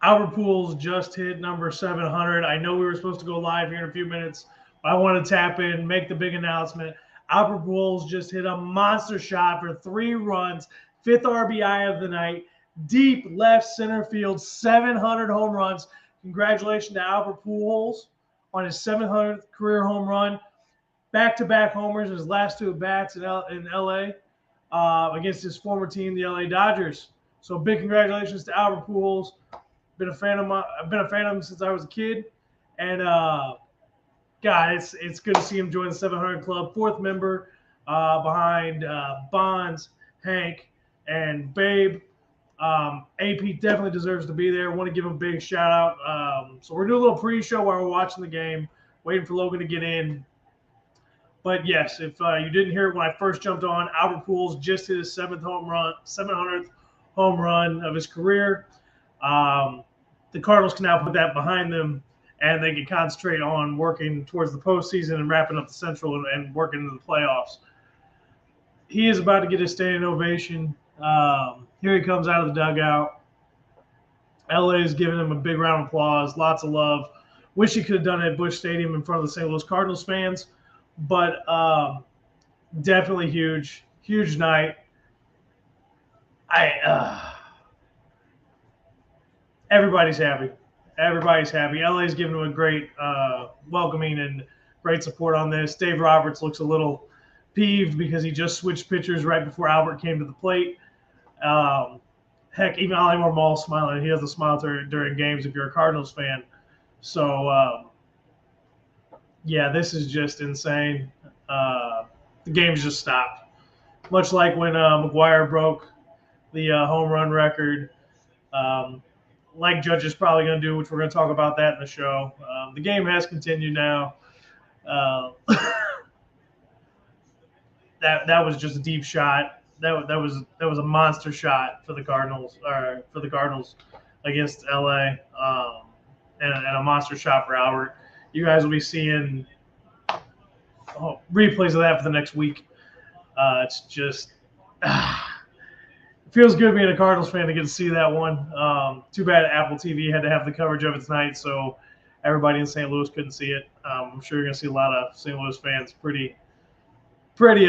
Albert Pujols just hit number 700. I know we were supposed to go live here in a few minutes, but I want to tap in, make the big announcement. Albert Pujols just hit a monster shot for 3 runs, fifth RBI of the night, deep left center field, 700 home runs. Congratulations to Albert Pujols on his 700th career home run. Back-to-back homers, his last 2 at-bats in LA against his former team, the LA Dodgers. So big congratulations to Albert Pujols. I've been a fan of him since I was a kid, and God, it's good to see him join the 700 Club, fourth member behind Bonds, Hank, and Babe. AP definitely deserves to be there. I want to give him a big shout out. So we're doing a little pre-show while we're watching the game, waiting for Logan to get in. But yes, if you didn't hear it when I first jumped on, Albert Pujols just hit his 700th home run of his career. The Cardinals can now put that behind them, and they can concentrate on working towards the postseason and wrapping up the Central and working into the playoffs. He is about to get a standing ovation. Here he comes out of the dugout. LA is giving him a big round of applause, lots of love. Wish he could have done it at Busch Stadium in front of the St. Louis Cardinals fans, but definitely huge night. Everybody's happy. Everybody's happy. LA's giving him a great welcoming and great support on this. Dave Roberts looks a little peeved because he just switched pitchers right before Albert came to the plate. Heck, even Ollie Marmol smiling. He has a smile during games if you're a Cardinals fan. So, yeah, this is just insane. The game's just stopped. Much like when McGwire broke the home run record. Like Judge is probably going to do, which we're going to talk about that in the show. The game has continued now. That was just a deep shot. That was a monster shot for the Cardinals against LA, and a monster shot for Albert. You guys will be seeing replays of that for the next week. It's just it feels good being a Cardinals fan to get to see that one. Too bad Apple TV had to have the coverage of it tonight, so everybody in St. Louis couldn't see it. I'm sure you're going to see a lot of St. Louis fans pretty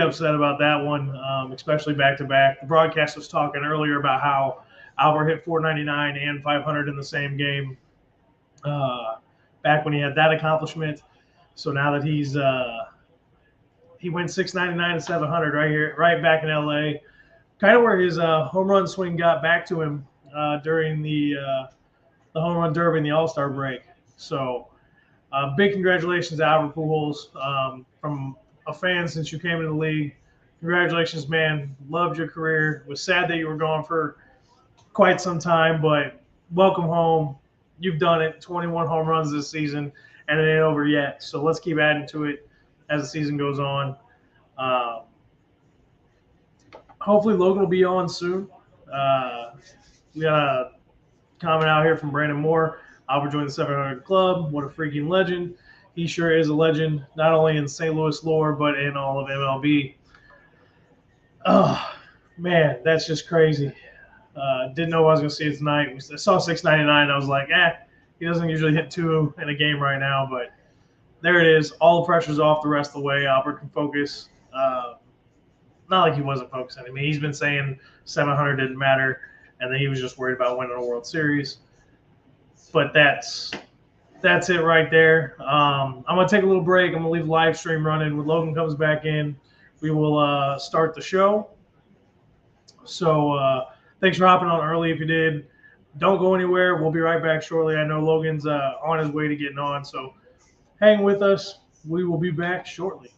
upset about that one, especially back-to-back. The broadcast was talking earlier about how Albert hit 499 and 500 in the same game back when he had that accomplishment. So now that he went 699 and 700 right here, right back in LA, kind of where his home run swing got back to him during the home run derby and the All-Star break. So big congratulations to Albert Pujols from a fan since you came into the league. Congratulations, man. Loved your career. Was sad that you were gone for quite some time, but welcome home. You've done it. 21 home runs this season, and it ain't over yet. So let's keep adding to it as the season goes on. Hopefully Logan will be on soon. We got a comment out here from Brandon Moore. Albert joined the 700 Club. What a freaking legend. He sure is a legend, not only in St. Louis lore, but in all of MLB. Oh, man, that's just crazy. Didn't know I was going to see it tonight. I saw 699. I was like, he doesn't usually hit 2 in a game right now, but there it is. All the pressure's off the rest of the way. Albert can focus. Not like he wasn't focusing. I mean, he's been saying 700 didn't matter, and then he was just worried about winning a World Series. But that's it right there. I'm going to take a little break. I'm going to leave the live stream running. When Logan comes back in, we will start the show. So thanks for hopping on early if you did. Don't go anywhere. We'll be right back shortly. I know Logan's on his way to getting on, so hang with us. We will be back shortly.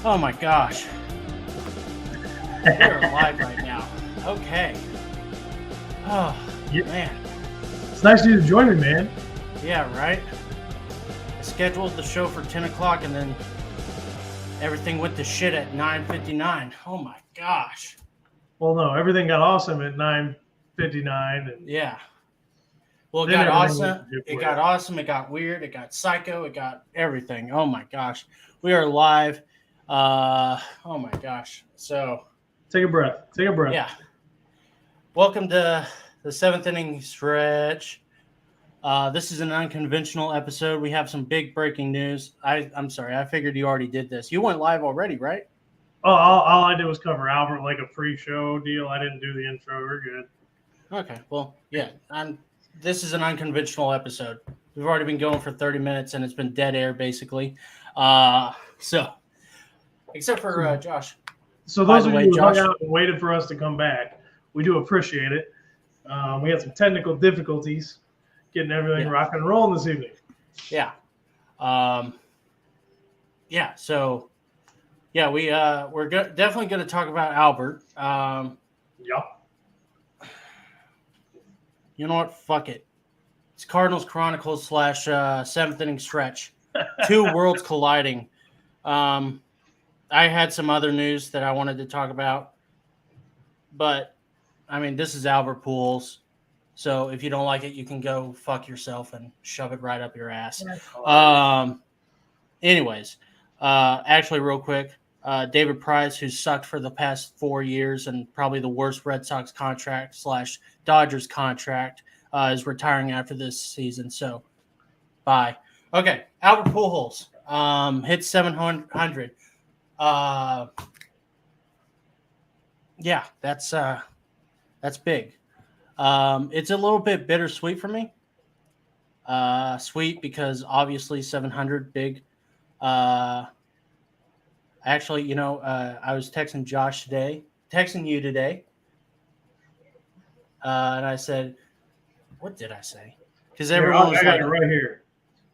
Oh my gosh. We're live right now. Okay. Oh, Yeah. man. It's nice of you to join me, man. Yeah, right? I scheduled the show for 10 o'clock and then everything went to shit at 9:59. Oh my gosh. Well, no, everything got awesome at 9:59. And Yeah. Well, it then got everything awesome. went to It got awesome. It got weird. It got psycho. It got everything. Oh my gosh. We are live. Oh my gosh. So Take a breath. Take a breath. yeah. Welcome to the 7th inning stretch. This is an unconventional episode. We have some big breaking news. I'm sorry. I figured you already did this. You went live already, right? Oh, all I did was cover Albert like a pre-show deal. I didn't do the intro. We're good. Okay. Well, yeah. This is an unconventional episode. We've already been going for 30 minutes, and it's been dead air, basically. So, except for Josh. So those of you who hung out and waited for us to come back, we do appreciate it. We had some technical difficulties getting everything rock and rolling this evening. Yeah. Yeah. So, yeah, we're definitely going to talk about Albert. Yeah. You know what? Fuck it. It's Cardinals Chronicles / 7th inning stretch. Two worlds colliding. I had some other news that I wanted to talk about, but I mean, this is Albert Pujols. So if you don't like it, you can go fuck yourself and shove it right up your ass. Anyways, actually, real quick, David Price, who sucked for the past 4 years and probably the worst Red Sox contract / Dodgers contract, is retiring after this season. So, bye. Okay, Albert Pujols hit 700. Yeah, that's big. It's a little bit bittersweet for me. Sweet because obviously 700 big. Actually, I was texting you today, and I said, "What did I say?" Because everyone was I got like, it right here.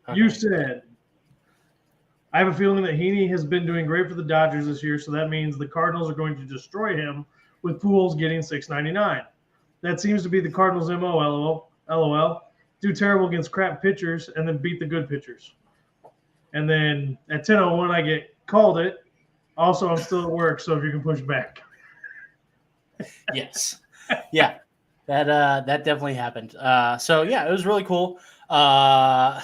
Okay. You said, "I have a feeling that Heaney has been doing great for the Dodgers this year, so that means the Cardinals are going to destroy him with Pujols getting $6.99. That seems to be the Cardinals' MO. LOL. Do terrible against crap pitchers and then beat the good pitchers." And then at 10:01, I get called it. Also, I'm still at work, so if you can push back. Yes. Yeah. That definitely happened. So yeah, it was really cool. I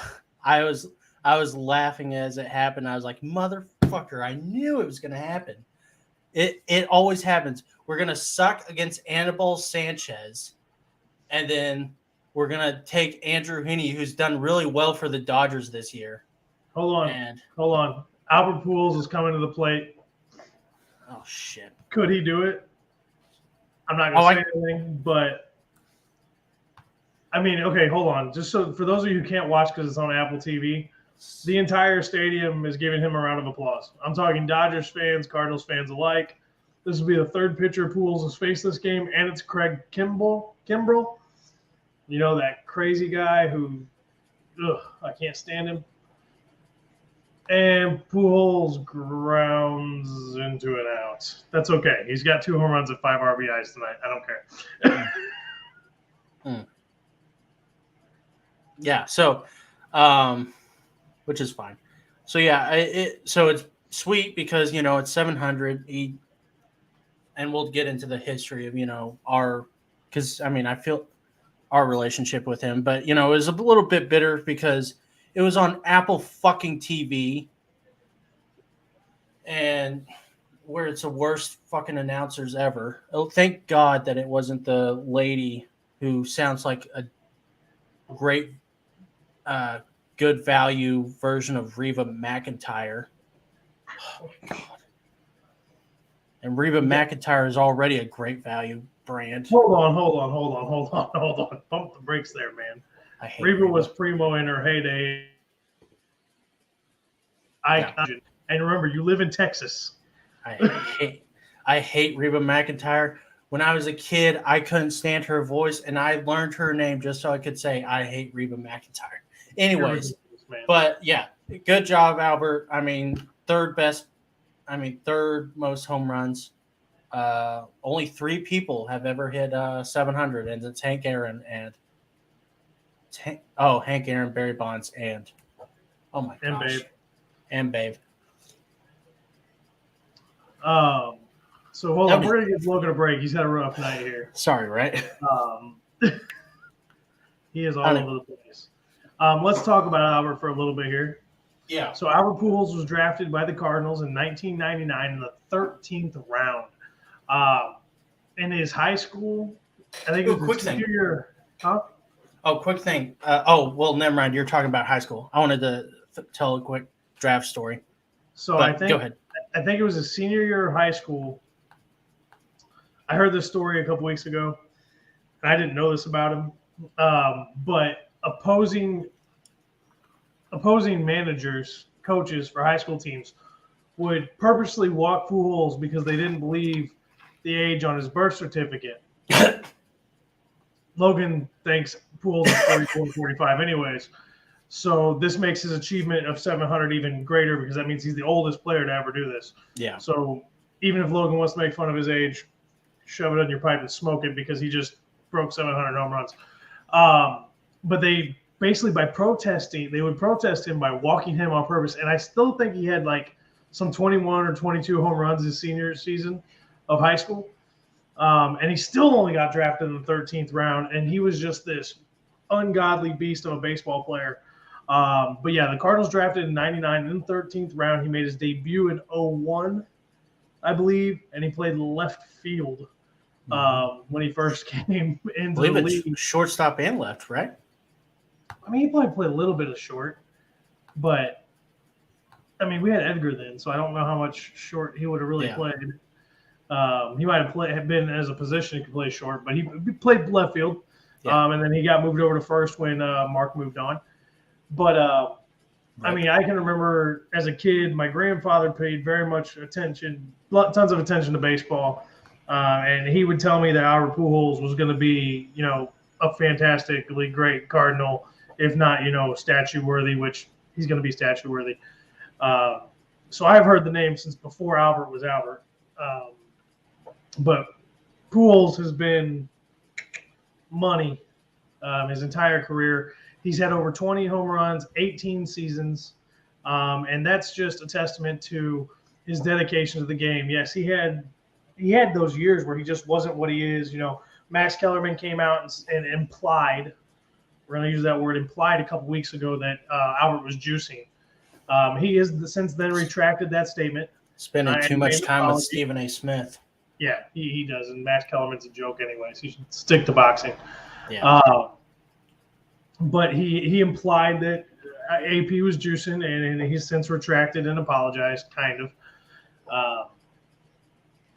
was laughing as it happened. I was like, motherfucker, I knew it was gonna happen. It always happens. We're gonna suck against Anibal Sanchez, and then we're gonna take Andrew Heaney, who's done really well for the Dodgers this year. Hold on. Albert Pujols is coming to the plate. Oh shit. Could he do it? I'm not gonna say anything, but I mean, okay, hold on. Just so for those of you who can't watch because it's on Apple TV, the entire stadium is giving him a round of applause. I'm talking Dodgers fans, Cardinals fans alike. This will be the third pitcher Pujols has faced this game, and it's Craig Kimbrell. You know, that crazy guy who, I can't stand him. And Pujols grounds into an out. That's okay. He's got 2 home runs and 5 RBIs tonight. I don't care. Yeah. So, which is fine. So yeah, so it's sweet because it's 700. And we'll get into the history of because I feel our relationship with him, but it was a little bit bitter because it was on Apple fucking TV, and where it's the worst fucking announcers ever. Oh, thank God that it wasn't the lady who sounds like a great, good value version of Reba McEntire. Oh, God. And Reba McEntire is already a great value brand. Hold on. Pump the brakes there, man. Reba was primo in her heyday. And remember, you live in Texas. I hate Reba McEntire. When I was a kid, I couldn't stand her voice, and I learned her name just so I could say, I hate Reba McEntire. Anyways, but yeah, good job, Albert. I mean, third best third most home runs. Only 3 people have ever hit 700, and it's Hank Aaron and Hank Aaron, Barry Bonds, and oh my And gosh, Babe. and Babe. So hold on, we're gonna give Logan a break. He's had a rough night here. Sorry, right? He is all over the place. Let's talk about Albert for a little bit here. Yeah. So Albert Pujols was drafted by the Cardinals in 1999 in the 13th round. In his high school, I think it was his senior year. Huh? Oh, quick thing. Well, never mind. You're talking about high school. I wanted to tell a quick draft story. So go ahead. I think it was his senior year of high school. I heard this story a couple weeks ago, and I didn't know this about him. But opposing managers, coaches for high school teams would purposely walk Pujols because they didn't believe the age on his birth certificate. Logan thinks Pujols is 44, 45 anyways. So this makes his achievement of 700 even greater because that means he's the oldest player to ever do this. Yeah. So even if Logan wants to make fun of his age, shove it in your pipe and smoke it because he just broke 700 home runs. But they basically, by protesting, they would protest him by walking him on purpose. And I still think he had like some 21 or 22 home runs his senior season of high school. And he still only got drafted in the 13th round. And he was just this ungodly beast of a baseball player. But yeah, the Cardinals drafted in 99 in the 13th round. He made his debut in 01, I believe, and he played left field when he first came into the league. It's shortstop and left, right? I mean, he probably played a little bit of short, but I mean, we had Edgar then, so I don't know how much short he would have really played. He might have been as a position he could play short, but he played left field, and then he got moved over to first when Mark moved on. But I mean, I can remember as a kid, my grandfather paid very much attention, tons of attention to baseball, and he would tell me that Albert Pujols was going to be, a fantastically great Cardinal, if not, statue worthy, which he's going to be statue worthy. So I've heard the name since before Albert was Albert. But Pujols has been money his entire career. He's had over 20 home runs, 18 seasons, and that's just a testament to his dedication to the game. Yes, he had those years where he just wasn't what he is. Max Kellerman came out and implied, we're going to use that word, implied a couple weeks ago that Albert was juicing. He has since then retracted that statement. Spending too much time with Stephen A. Smith. Yeah, he does, and Max Kellerman's a joke anyways. He should stick to boxing. Yeah. But he implied that AP was juicing, and he's since retracted and apologized, kind of.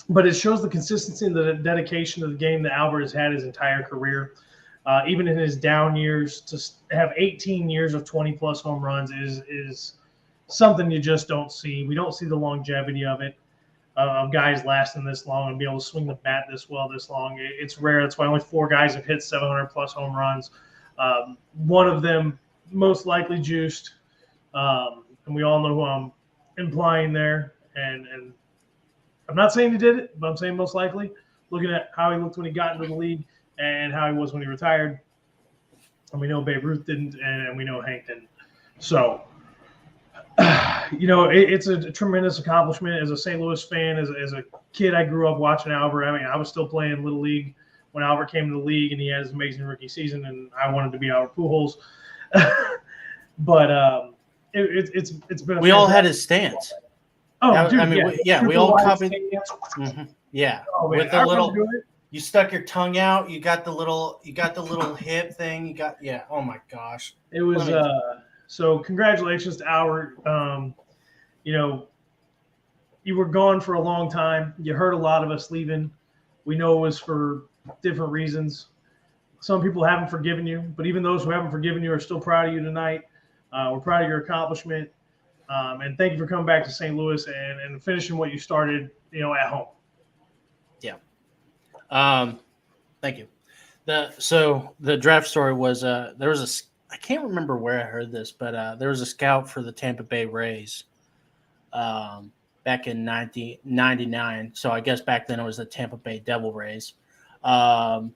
But it shows the consistency and the dedication to the game that Albert has had his entire career. Even in his down years, to have 18 years of 20-plus home runs is something you just don't see. We don't see the longevity of it, of guys lasting this long and be able to swing the bat this well this long. It's rare. That's why only 4 guys have hit 700-plus home runs. One of them most likely juiced, and we all know who I'm implying there. And I'm not saying he did it, but I'm saying most likely. Looking at how he looked when he got into the league and how he was when he retired, and we know Babe Ruth didn't, and we know Hank didn't. So, it's a tremendous accomplishment as a St. Louis fan. As a kid, I grew up watching Albert. I mean, I was still playing Little League when Albert came to the league, and he had his amazing rookie season, and I wanted to be Albert Pujols. But it's been. We all had his stance. Oh, dude, we all copied. Mm-hmm. Yeah, oh, with the little. You stuck your tongue out. You got the little hip thing. Oh my gosh. It was so. Congratulations to Albert. You were gone for a long time. You hurt a lot of us leaving. We know it was for different reasons. Some people haven't forgiven you, but even those who haven't forgiven you are still proud of you tonight. We're proud of your accomplishment. And thank you for coming back to St. Louis and finishing what you started, at home. Yeah. Thank you. The draft story was there was I can't remember where I heard this, but there was a scout for the Tampa Bay Rays. back in 1999. So I guess back then it was the Tampa Bay Devil Rays. Um,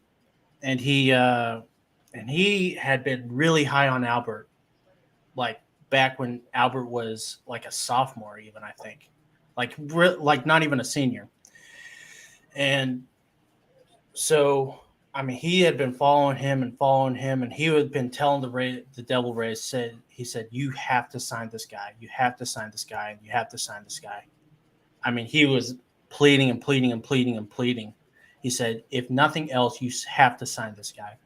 and he had been really high on Albert, like back when Albert was like a sophomore, even I think, like not even a senior. And so, I mean, he had been following him, and he had been telling the Devil Rays he said, you have to sign this guy, you have to sign this guy, and you have to sign this guy. I mean, he was pleading and pleading and pleading and pleading. He said, if nothing else, you have to sign this guy.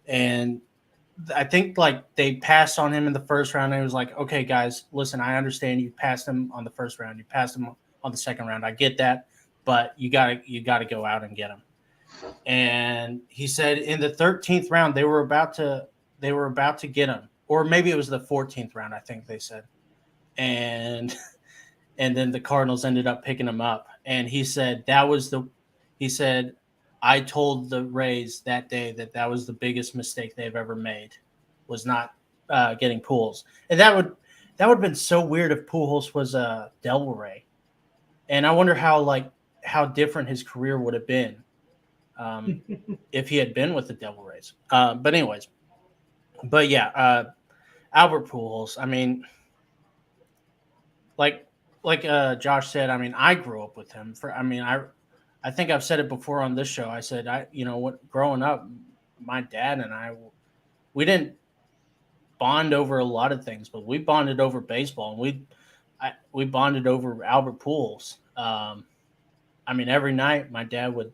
And I think like they passed on him in the first round. And it was like, okay, guys, listen, I understand you passed him on the first round, you passed him on the second round. I get that, but you gotta go out and get him. And he said in the 13th round they were about to get him, or maybe it was the 14th round. I think they said, and then the Cardinals ended up picking him up. And he said he said, I told the Rays that day that was the biggest mistake they've ever made, was not getting Pujols. And that would have been so weird if Pujols was a Devil Ray. And I wonder how different his career would have been if he had been with the Devil Rays. But anyways, Albert Pujols. I mean, like Josh said, I mean, I grew up with him. I think I've said it before on this show. I said, growing up, my dad and I, we didn't bond over a lot of things, but we bonded over baseball, and we bonded over Albert Pujols. I mean, every night my dad would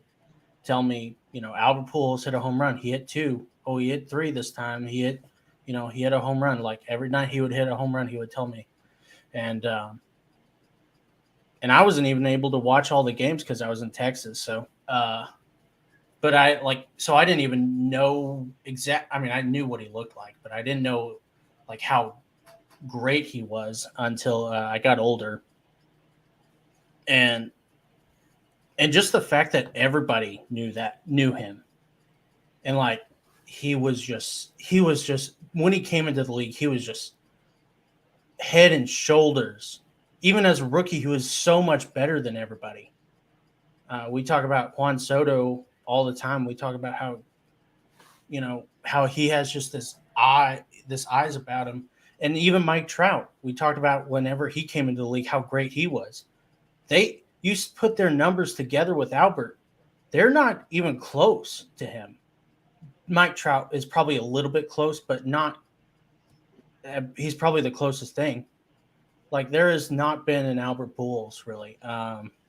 tell me, Albert Pujols hit a home run. He hit 2. Oh, he hit 3 this time. He hit a home run. Like every night he would hit a home run, he would tell me. And I wasn't even able to watch all the games because I was in Texas. So, but I didn't even know I mean, I knew what he looked like, but I didn't know like how great he was until I got older. And just the fact that everybody knew him, and like he was just when he came into the league, he was just head and shoulders. Even as a rookie, he was so much better than everybody. We talk about Juan Soto all the time. We talk about how he has just this eyes about him. And even Mike Trout, we talked about whenever he came into the league, how great he was. You put their numbers together with Albert, they're not even close to him. Mike Trout is probably a little bit close, but not. He's probably the closest thing. Like there has not been an Albert Pujols really.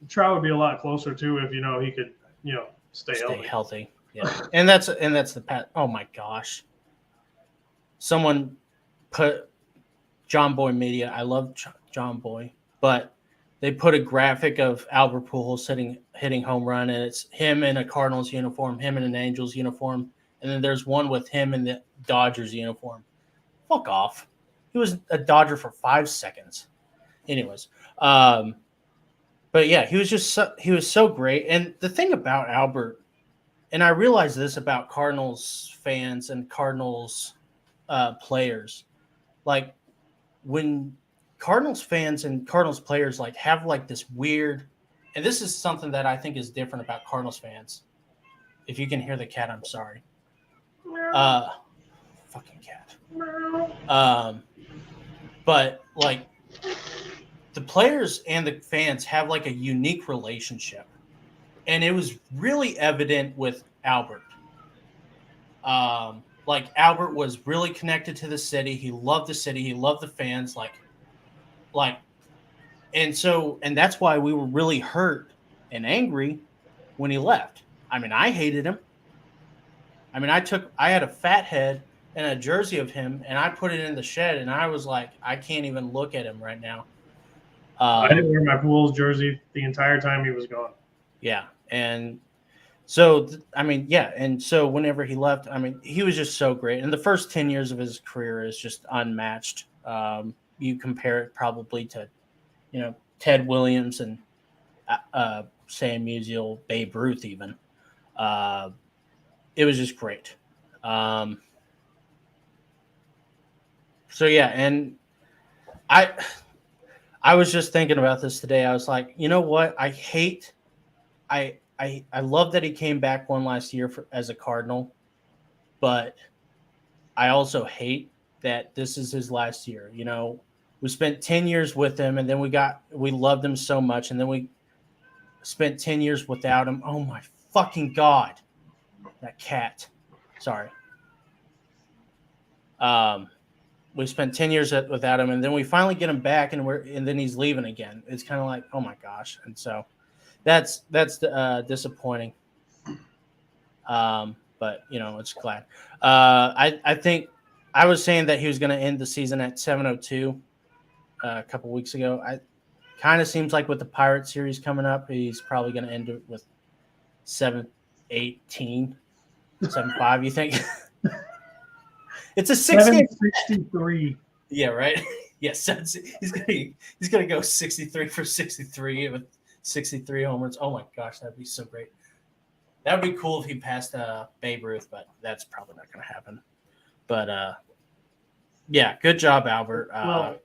Trout would be a lot closer too if he could stay healthy. Yeah, and that's the pat. Oh my gosh! Someone put John Boy Media. I love John Boy, but they put a graphic of Albert Pujols hitting home run, and it's him in a Cardinals uniform, him in an Angels uniform, and then there's one with him in the Dodgers uniform. Fuck off. He was a Dodger for 5 seconds. Anyways, but yeah, he was so great. And the thing about Albert, and I realize this about Cardinals fans and Cardinals players, like when Cardinals fans and Cardinals players like have like this weird, and this is something that I think is different about Cardinals fans. If you can hear the cat, I'm sorry. Fucking cat. But like the players and the fans have like a unique relationship, and it was really evident with Albert. Like Albert was really connected to the city. He loved the city. He loved the fans. And that's why we were really hurt and angry when he left. I mean, I hated him. I mean, I had a fat head and a jersey of him, and I put it in the shed, and I was like, I can't even look at him right now. I didn't wear my Pujols jersey the entire time he was gone. Yeah, and so and so whenever he left, I mean, he was just so great. And the first 10 years of his career is just unmatched. You compare it probably to, Ted Williams and Sam Musial, Babe Ruth even. It was just great. So yeah, and I I was just thinking about this today. I was like, you know what? I love that he came back one last year as a Cardinal, but I also hate that this is his last year. You know, we spent 10 years with him, and then we loved him so much, and then we spent 10 years without him. Oh my fucking God. That cat. Sorry. We spent 10 years without him, and then we finally get him back, and then he's leaving again. It's kind of like, oh my gosh. And so that's disappointing. But you know, it's glad. I think I was saying that he was going to end the season at 702 a couple weeks ago. I kind of seems like with the Pirate series coming up, he's probably going to end it with 718, 75. You think? It's a 763. Yeah, right. Yes, he's gonna go 63 for 63 with 63 homers. Oh my gosh, that'd be so great. That would be cool if he passed Babe Ruth, but that's probably not going to happen. But yeah, good job, Albert. Well,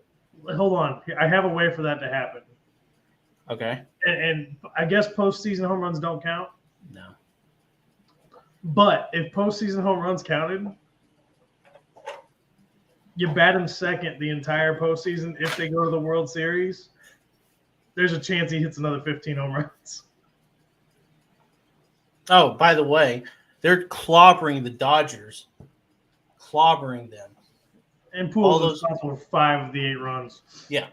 hold on. I have a way for that to happen. Okay. And I guess postseason home runs don't count. No. But if postseason home runs counted, you bat him second the entire postseason. If they go to the World Series, there's a chance he hits another 15 home runs. Oh, by the way, they're clobbering the Dodgers. Clobbering them. And Pujols was responsible for 5 of the 8 runs. Yeah.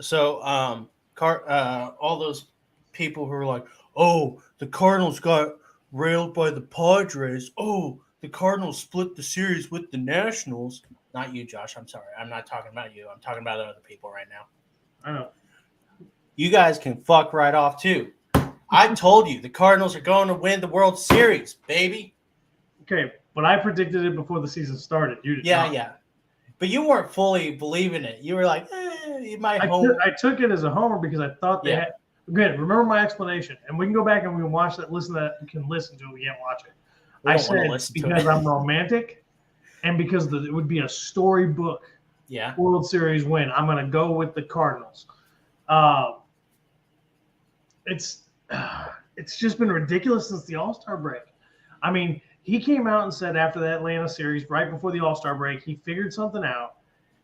So all those people who are like, oh, the Cardinals got railed by the Padres. Oh, the Cardinals split the series with the Nationals. Not you, Josh. I'm sorry. I'm not talking about you. I'm talking about other people right now. I know. You guys can fuck right off, too. I told you the Cardinals are going to win the World Series, baby. Okay, but I predicted it before the season started. You did not. Yeah. But you weren't fully believing it. You were like, you might homer. I took it as a homer because I thought they had. Good. Remember my explanation, and we can go back and we can watch that. Listen to that. You can listen to it. We can't watch it. I said because I'm romantic, and because it would be a storybook. Yeah. World Series win. I'm going to go with the Cardinals. It's just been ridiculous since the All-Star break. I mean, he came out and said after the Atlanta series, right before the All-Star break, he figured something out,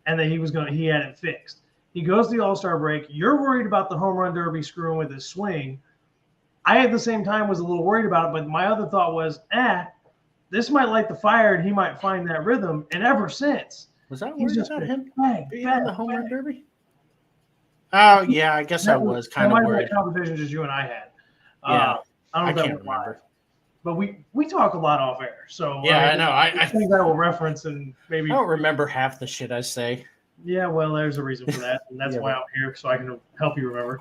and that he had it fixed. He goes to the All-Star break. You're worried about the home run derby screwing with his swing. I at the same time was a little worried about it, but my other thought was, this might light the fire, and he might find that rhythm. And ever since, was that worried about him being in the home run derby? Oh yeah, I guess I was kind of worried. That conversation just you and I had. Yeah, I can't remember. But we talk a lot off air, so yeah, I know. I think that will reference and maybe. I don't remember half the shit I say. Yeah, well, there's a reason for that, and that's why I'm here, so I can help you remember.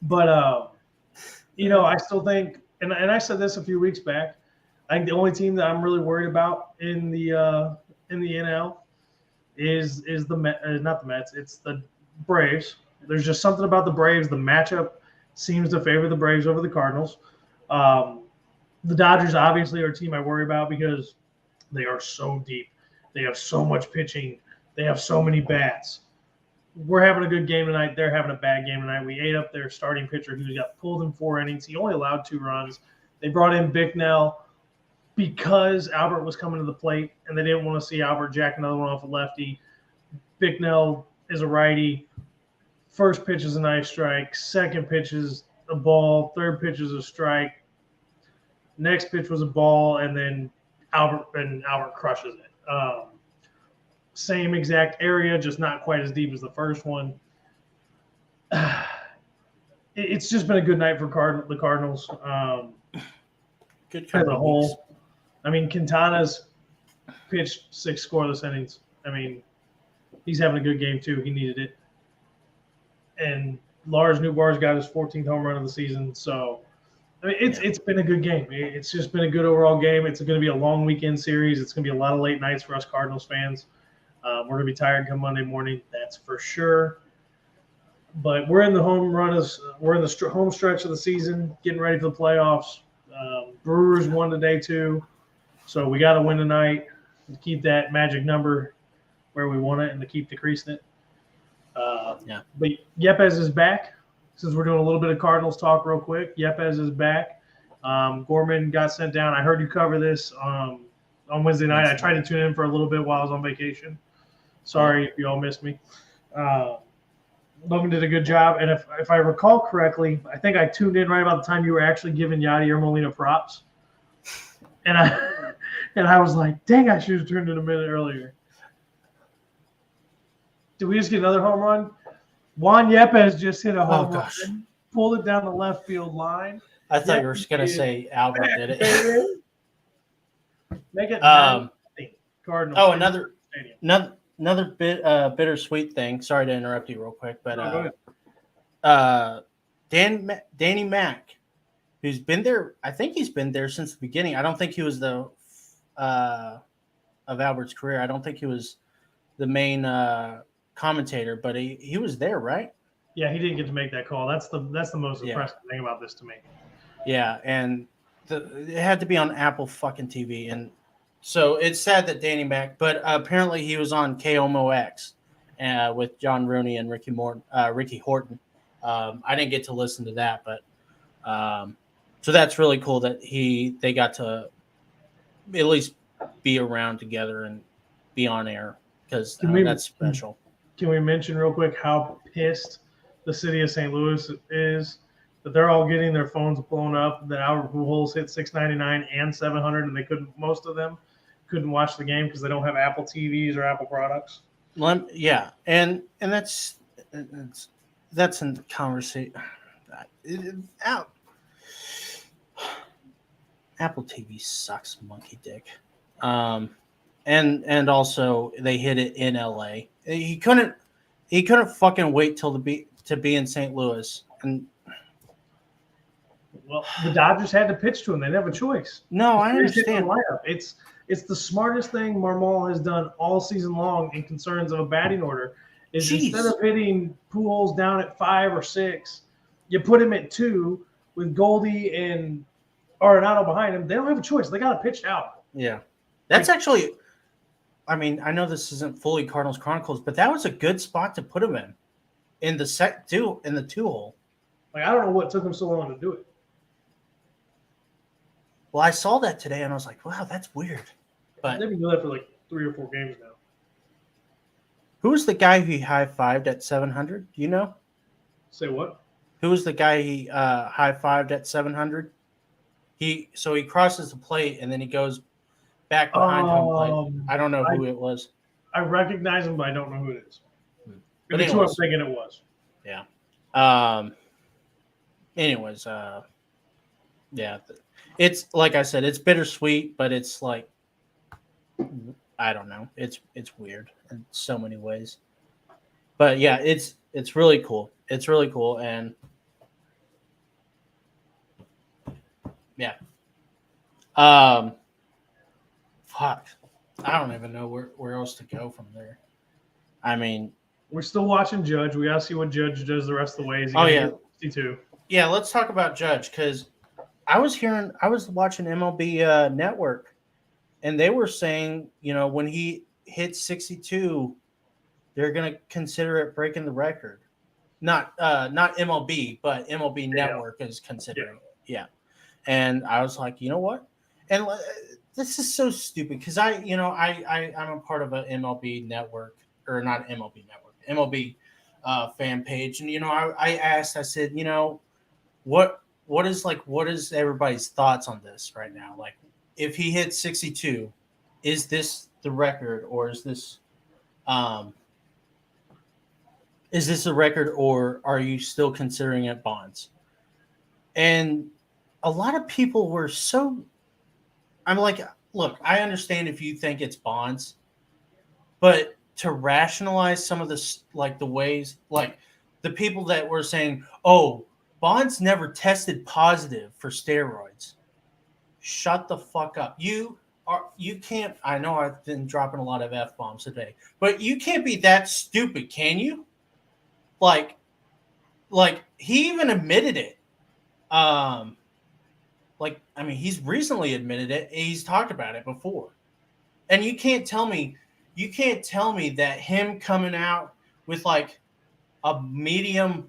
But I still think, and I said this a few weeks back. I think the only team that I'm really worried about in the NL is not the Mets. It's the Braves. There's just something about the Braves. The matchup seems to favor the Braves over the Cardinals. The Dodgers obviously are a team I worry about because they are so deep. They have so much pitching. They have so many bats. We're having a good game tonight. They're having a bad game tonight. We ate up their starting pitcher who got pulled in 4 innings. He only allowed 2 runs. They brought in Bicknell because Albert was coming to the plate, and they didn't want to see Albert jack another one off a lefty. Bicknell is a righty. First pitch is a nice strike. Second pitch is a ball. Third pitch is a strike. Next pitch was a ball, and then Albert crushes it. Same exact area, just not quite as deep as the first one. It's just been a good night for the Cardinals. Good as a whole. I mean, Quintana's pitched 6 scoreless innings. I mean, he's having a good game too. He needed it. And Lars Newbar's got his 14th home run of the season. So, I mean, it's been a good game. It's just been a good overall game. It's going to be a long weekend series. It's going to be a lot of late nights for us Cardinals fans. We're going to be tired come Monday morning. That's for sure. But we're in the home stretch of the season, getting ready for the playoffs. Brewers won today too, so we got to win tonight to keep that magic number where we want it and to keep decreasing it. But Yepes is back. Since we're doing a little bit of Cardinals talk real quick, Yepes is back. Gorman got sent down. I heard you cover this on Wednesday night. I tried to tune in for a little bit while I was on vacation. Sorry if you all missed me. Logan did a good job. And if I recall correctly, I think I tuned in right about the time you were actually giving Yadier Molina props. And I was like, dang, I should have turned it a minute earlier. Did we just get another home run? Juan Yepes just hit a home run, pulled it down the left field line. I thought you were going to say Albert did it. Make it Cardinals. Oh, another bit bittersweet thing. Sorry to interrupt you real quick, but Danny Mac, who's been there, I think he's been there since the beginning. I don't think he was the of Albert's career. I don't think he was the main commentator, but he was there, right? Yeah, he didn't get to make that call. That's the most impressive thing about this to me. Yeah, and it had to be on Apple fucking TV, and so it's sad that Danny Mac, but apparently he was on KMOX with John Rooney and Ricky Horton. I didn't get to listen to that, but so that's really cool that they got to at least be around together and be on air because that's special. Can we mention real quick how pissed the city of St. Louis is that they're all getting their phones blown up, that Albert Pujols hit 699 and 700, and most of them couldn't watch the game because they don't have Apple TVs or Apple products. Yeah, and that's in the conversation. Apple TV sucks, monkey dick. And also they hit it in LA. He couldn't fucking wait till to be in St. Louis. And well, the Dodgers had to pitch to him. They didn't have a choice. No, I understand. It's the smartest thing Marmol has done all season long in concerns of a batting order. Instead of hitting Pujols down at 5 or 6, you put him at 2 with Goldie and Arenado behind him. They don't have a choice. They got to pitch out. Yeah, that's actually. I mean, I know this isn't fully Cardinals Chronicles, but that was a good spot to put him in the 2 hole. Like, I don't know what took him so long to do it. Well, I saw that today, and I was like, wow, that's weird. But they've been doing that for like 3 or 4 games now. Who was the guy who high-fived at 700? Do you know? Say what? Who was the guy he high-fived at 700? So he crosses the plate, and then he goes back behind home plate. I don't know who it was. I recognize him, but I don't know who it is. But it's who I'm thinking it was. Yeah. Anyways, yeah. It's like I said, it's bittersweet, but it's like I don't know. It's weird in so many ways. But yeah, it's really cool. It's really cool, and yeah. Fuck. I don't even know where else to go from there. I mean, we're still watching Judge. We gotta see what Judge does the rest of the way. Oh yeah, 62. Yeah, let's talk about Judge because I was watching MLB Network, and they were saying, when he hits 62, they're gonna consider it breaking the record. Not MLB, but MLB Network is considering. Yeah, and I was like, you know what? And this is so stupid because I'm a part of an MLB Network or not MLB Network, MLB fan page, and I asked, I said, what is everybody's thoughts on this right now? Like, if he hits 62, is this the record, or is this a record, or are you still considering it Bonds? And a lot of people were so. I'm like, look, I understand if you think it's Bonds, but to rationalize some of this, like the ways, like the people that were saying, oh, Bonds never tested positive for steroids. Shut the fuck up. You can't, I know I've been dropping a lot of F-bombs today, but you can't be that stupid, can you? Like he even admitted it. He's recently admitted it. He's talked about it before. And you can't tell me that him coming out with like a medium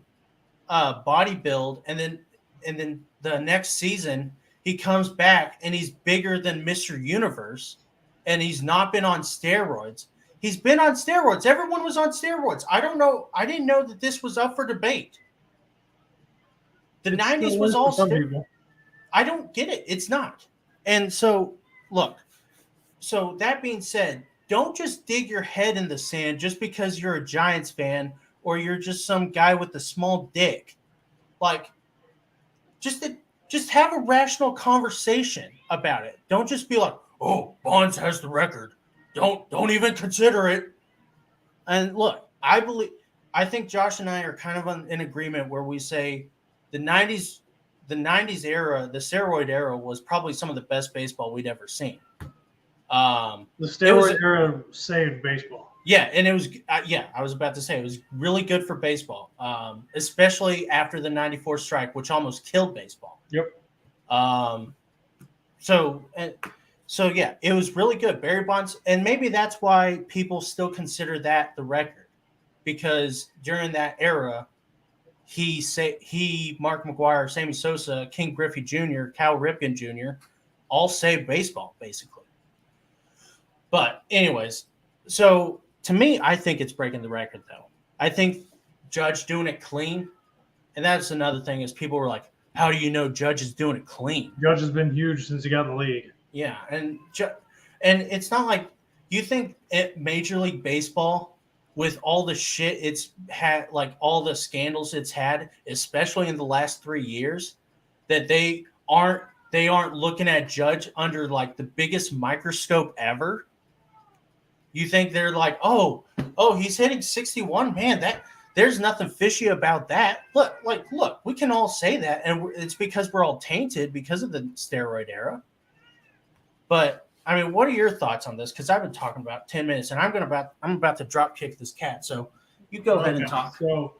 body build, and then the next season he comes back and he's bigger than Mr. Universe, and he's not been on steroids. He's been on steroids. Everyone was on steroids. I don't know. I didn't know that this was up for debate. The 90s was all steroids. I don't get it. It's not. And so, look, so that being said, don't just dig your head in the sand just because you're a Giants fan or you're just some guy with a small dick. Like, just have a rational conversation about it. Don't just be like, oh, Bonds has the record. Don't even consider it. And look, I think Josh and I are kind of in agreement where we say the 90s era, the steroid era, was probably some of the best baseball we'd ever seen. The steroid era saved baseball. Yeah, and it was I was about to say it was really good for baseball, especially after the '94 strike, which almost killed baseball. Yep. So yeah, it was really good. Barry Bonds, and maybe that's why people still consider that the record, because during that era, Mark McGwire, Sammy Sosa, King Griffey Jr., Cal Ripken Jr. all saved baseball, basically. But anyways, so to me, I think it's breaking the record, though. I think Judge doing it clean, and that's another thing is people were like, how do you know Judge is doing it clean? Judge has been huge since he got in the league. Yeah, and it's not like you think Major League Baseball, with all the shit it's had, like all the scandals it's had, especially in the last 3 years, that they aren't looking at Judge under like the biggest microscope ever. You think they're like, oh, he's hitting 61, man, there's nothing fishy about that. Look, we can all say that, and it's because we're all tainted because of the steroid era. But I mean, what are your thoughts on this? Because I've been talking about 10 minutes, and I'm about to drop kick this cat. So you go ahead and talk. So,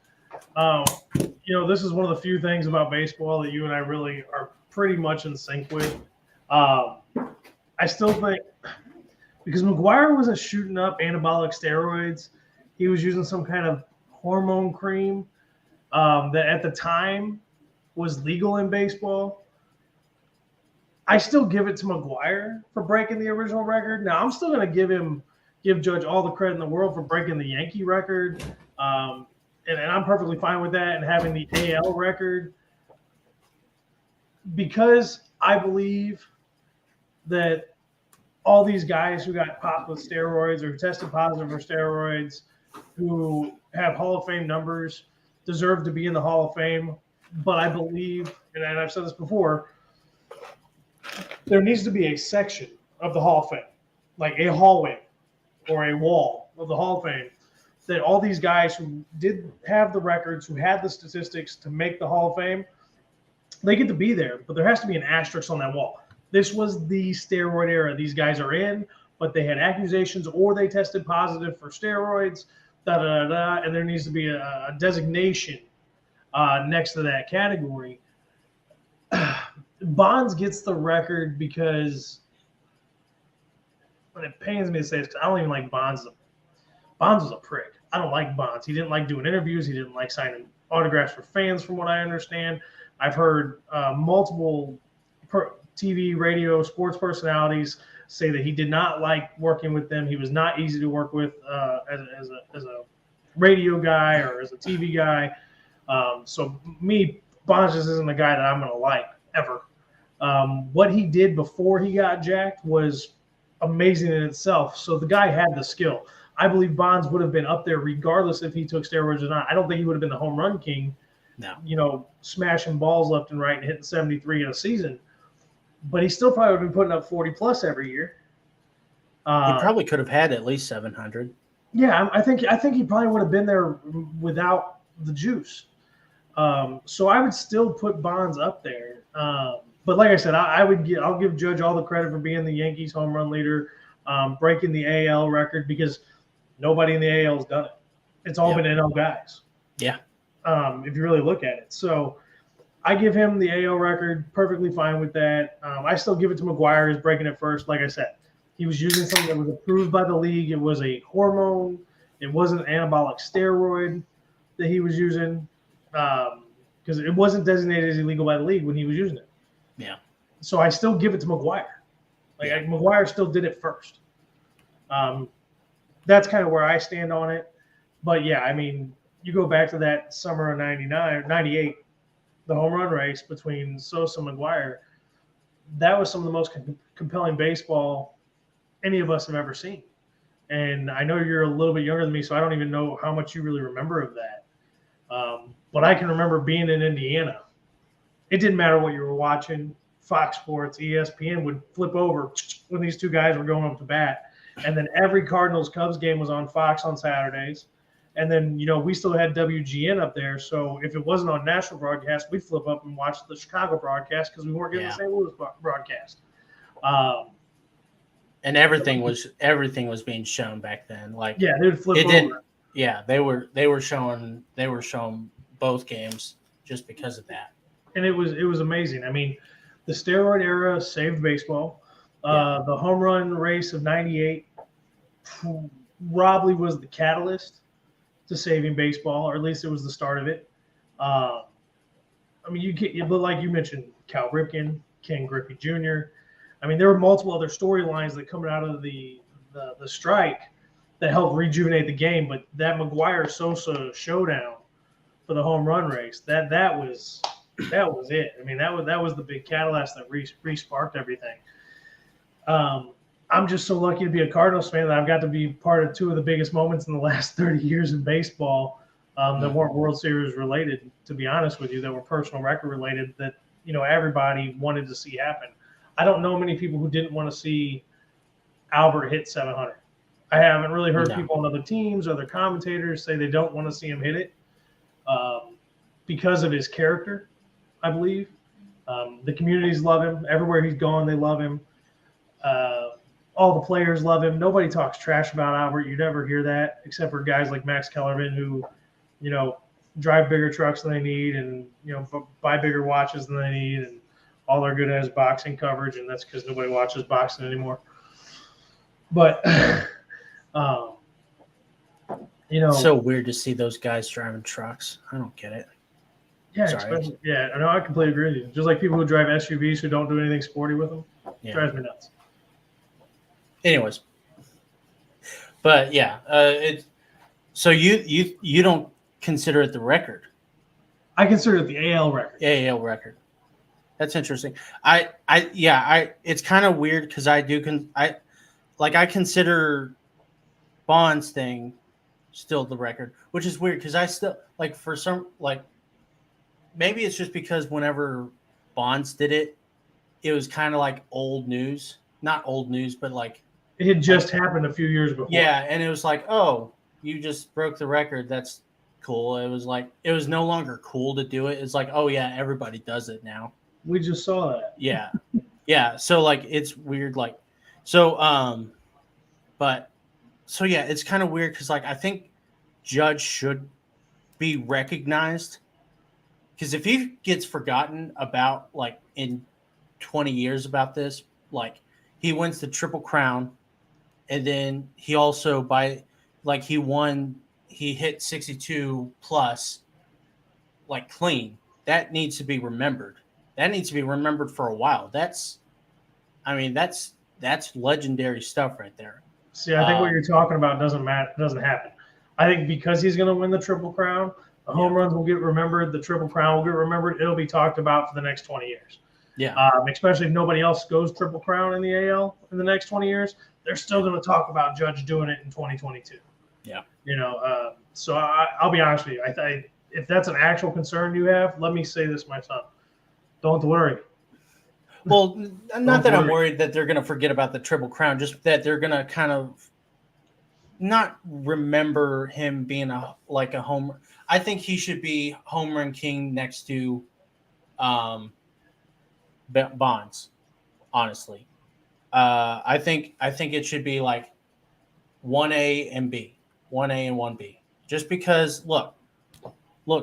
this is one of the few things about baseball that you and I really are pretty much in sync with. I still think, because McGwire wasn't shooting up anabolic steroids, he was using some kind of hormone cream that at the time was legal in baseball. I still give it to McGwire for breaking the original record. Now, I'm still going to give Judge all the credit in the world for breaking the Yankee record. And I'm perfectly fine with that, and having the AL record, because I believe that all these guys who got popped with steroids or who tested positive for steroids, who have Hall of Fame numbers, deserve to be in the Hall of Fame. But I believe, and I've said this before, there needs to be a section of the Hall of Fame, like a hallway or a wall of the Hall of Fame, that all these guys who did have the records, who had the statistics to make the Hall of Fame, they get to be there. But there has to be an asterisk on that wall. This was the steroid era. These guys are in, but they had accusations or they tested positive for steroids, and there needs to be a designation next to that category. Bonds gets the record because, and it pains me to say this, because I don't even like Bonds. Bonds was a prick. I don't like Bonds. He didn't like doing interviews. He didn't like signing autographs for fans, from what I understand. I've heard multiple TV, radio, sports personalities say that he did not like working with them. He was not easy to work with as a radio guy or as a TV guy. So Bonds just isn't the guy that I'm going to like ever. What he did before he got jacked was amazing in itself. So the guy had the skill. I believe Bonds would have been up there regardless if he took steroids or not. I don't think he would have been the home run king. No. Smashing balls left and right and hitting 73 in a season. But he still probably would have been putting up 40+ every year. He probably could have had at least 700. Yeah, I think he probably would have been there without the juice. So I would still put Bonds up there. But like I said, I'll give Judge all the credit for being the Yankees home run leader, breaking the AL record, because nobody in the AL has done it. It's all been NL guys. Yeah. If you really look at it. So I give him the AL record, perfectly fine with that. I still give it to McGwire as breaking it first. Like I said, he was using something that was approved by the league. It was a hormone. It wasn't an anabolic steroid. that he was using, because it wasn't designated as illegal by the league when he was using it. Yeah. So I still give it to McGuire. McGuire still did it first. That's kind of where I stand on it. But yeah, I mean, you go back to that summer of 98, the home run race between Sosa and McGuire. That was some of the most compelling baseball any of us have ever seen. And I know you're a little bit younger than me, so I don't even know how much you really remember of that. But I can remember being in Indiana. It didn't matter what you were watching. Fox Sports, ESPN would flip over when these two guys were going up to bat. And then every Cardinals-Cubs game was on Fox on Saturdays. And then, we still had WGN up there. So if it wasn't on national broadcast, we'd flip up and watch the Chicago broadcast because we weren't getting the St. Louis broadcast. And everything was being shown back then. They would flip over. Yeah, they were showing both games just because of that. And it was amazing. I mean, the steroid era saved baseball. The home run race of 98 probably was the catalyst to saving baseball, or at least it was the start of it. I mean, but like you mentioned, Cal Ripken, Ken Griffey Jr. I mean, there were multiple other storylines that coming out of the strike that helped rejuvenate the game. But that McGuire-Sosa showdown for the home run race, that was it. I mean, that was the big catalyst that re-sparked everything. I'm just so lucky to be a Cardinals fan that I've got to be part of two of the biggest moments in the last 30 years in baseball that weren't World Series related, to be honest with you, that were personal record related that, everybody wanted to see happen. I don't know many people who didn't want to see Albert hit 700. I haven't really heard people on other teams, other commentators say they don't want to see him hit it because of his character, I believe. The communities love him. Everywhere he's gone, they love him. All the players love him. Nobody talks trash about Albert. You never hear that except for guys like Max Kellerman who, drive bigger trucks than they need and, buy bigger watches than they need. And all they're good at is boxing coverage. And that's because nobody watches boxing anymore. But, so weird to see those guys driving trucks. I don't get it. Yeah, especially, I know. I completely agree with you. Just like people who drive SUVs who don't do anything sporty with them, drives me nuts. Anyways, but so you don't consider it the record? I consider it the AL record. AL record. That's interesting. It's kind of weird because I consider Bond's thing still the record, which is weird because I still for some maybe it's just because whenever Bonds did it, it was kind of like old news. Not old news, but it had just happened a few years before. Yeah, and it was like, oh, you just broke the record. That's cool. It was it was no longer cool to do it. It's like, oh yeah, everybody does it now. We just saw that. Yeah. Yeah. So it's weird. It's kind of weird because I think Judge should be recognized. Because if he gets forgotten about in 20 years about this, he wins the Triple Crown, and then he also he hit 62 plus clean. That needs to be remembered. That needs to be remembered for a while. That's legendary stuff right there. See, I think what you're talking about doesn't happen. I think because he's going to win the Triple Crown, the home runs will get remembered. The Triple Crown will get remembered. It'll be talked about for the next 20 years. Yeah. Especially if nobody else goes Triple Crown in the AL in the next 20 years, they're still going to talk about Judge doing it in 2022. Yeah. So I'll be honest with you. If that's an actual concern you have, let me say this, my son. Don't worry. Well, not that I'm worried that they're going to forget about the Triple Crown, just that they're going to kind of not remember him being a home. I think he should be home run king next to Bonds, honestly. I think it should be 1A and B, 1A and 1B. Just because, look,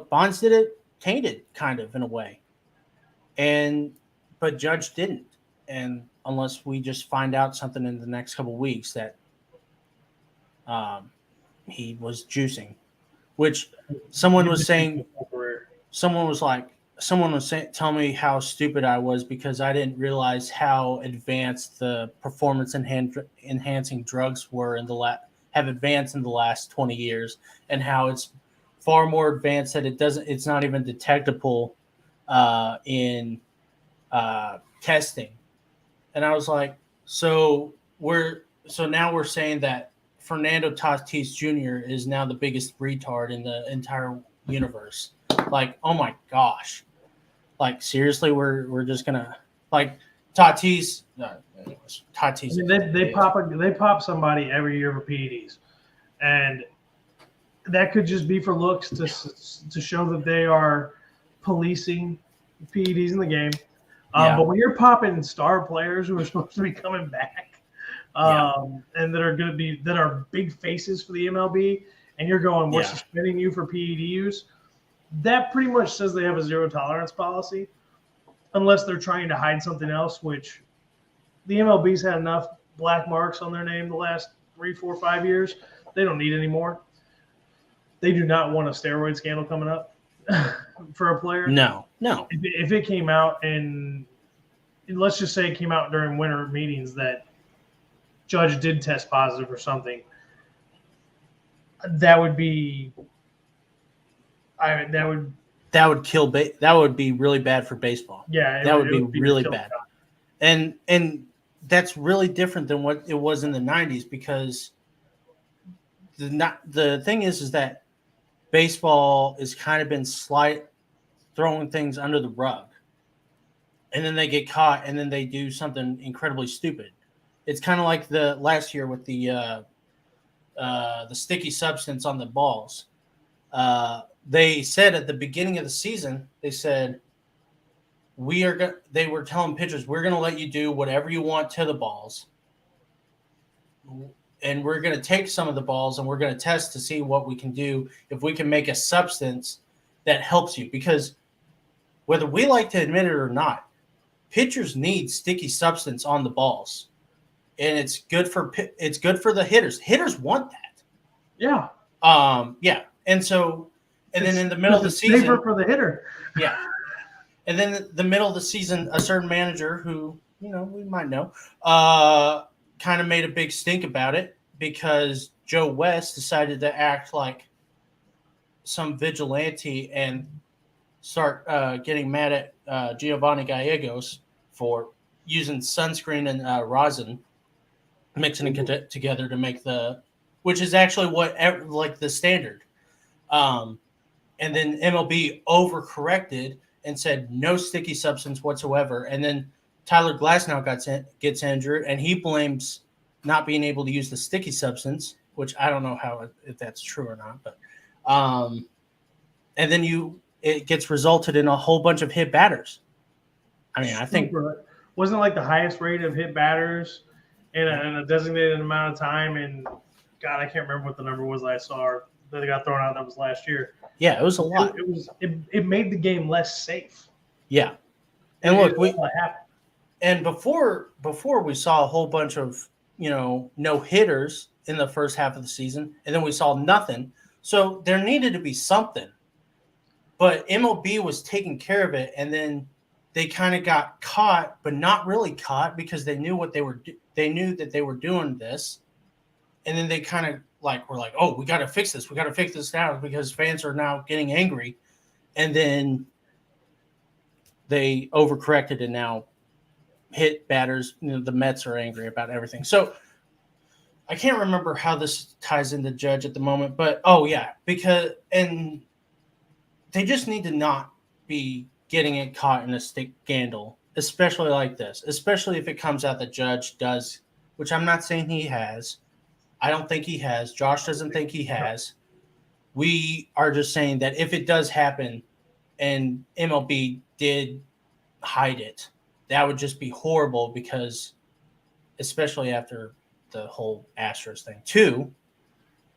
Bonds did it tainted kind of in a way. But Judge didn't. And unless we just find out something in the next couple of weeks that he was juicing. which someone was saying, someone was saying, tell me how stupid I was because I didn't realize how advanced the performance enhancing drugs were have advanced in the last 20 years, and how it's far more advanced that it's not even detectable in testing. And I was like, so now we're saying that Fernando Tatis Jr. is now the biggest retard in the entire universe. Like, oh my gosh. Like, seriously, we're just gonna like Tatis. Tatis. I mean, they pop somebody every year for PEDs, and that could just be for looks to show that they are policing PEDs in the game. But when you're popping star players who are supposed to be coming back, and that are big faces for the MLB, and you're going, we're suspending you for PED use, that pretty much says they have a zero tolerance policy, unless they're trying to hide something else, which the MLB's had enough black marks on their name the last 3, 4, 5 years. They don't need any more. They do not want a steroid scandal coming up for a player. No. If it came out, and let's just say it came out during winter meetings that Judge did test positive or something, that would be that would kill. That would be really bad for baseball. Yeah, that would be really bad. And that's really different than what it was in the 90s, because the thing is that baseball has kind of been throwing things under the rug, and then they get caught, and then they do something incredibly stupid. It's kind of like the last year with the sticky substance on the balls. They said at the beginning of the season, they said, they were telling pitchers, we're going to let you do whatever you want to the balls, and we're going to take some of the balls and we're going to test to see what we can do, if we can make a substance that helps you. Because whether we like to admit it or not, pitchers need sticky substance on the balls, and it's good for the hitters. Hitters want that. Yeah. Yeah. And so, and then in the middle of the season, safer for the hitter. Yeah. And then in the middle of the season, a certain manager who, we might know, kind of made a big stink about it, because Joe West decided to act like some vigilante and start getting mad at Giovanni Gallegos for using sunscreen and rosin, mixing it together to make which is actually the standard. And then MLB overcorrected and said no sticky substance whatsoever. And then Tyler Glasnow gets injured, and he blames not being able to use the sticky substance, which I don't know if that's true or not. But and then it gets resulted in a whole bunch of hit batters. I mean, I think wasn't it like the highest rate of hit batters in a designated amount of time. And God, I can't remember what the number was that I saw that got thrown out. That was last year. Yeah, it was a lot. It made the game less safe. Yeah, and look, before we saw a whole bunch of no hitters in the first half of the season, and then we saw nothing. So there needed to be something, but MLB was taking care of it, and then they kind of got caught, but not really caught, because they knew they knew that they were doing this, and then they kind of were like, oh, we got to fix this. We got to fix this now, because fans are now getting angry, and then they overcorrected, and now hit batters, the Mets are angry about everything. So I can't remember how this ties into Judge at the moment, but and they just need to not be getting it caught in a scandal, especially like this, especially if it comes out that Judge does, which I'm not saying he has. I don't think he has. Josh doesn't think he has. We are just saying that if it does happen and MLB did hide it, that would just be horrible, because especially after the whole Astros thing too,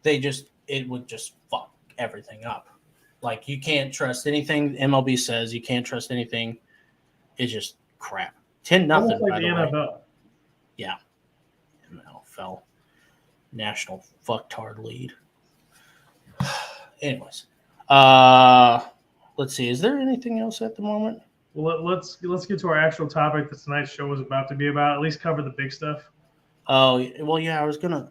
it would just fuck everything up. Like, you can't trust anything MLB says. You can't trust anything. It's just crap. 10-0, by the way. Yeah. NFL. National fucktard lead. anyways, let's see. Is there anything else at the moment? Well, let's get to our actual topic that tonight's show was about to be about. At least cover the big stuff. Oh, well, yeah. I was gonna.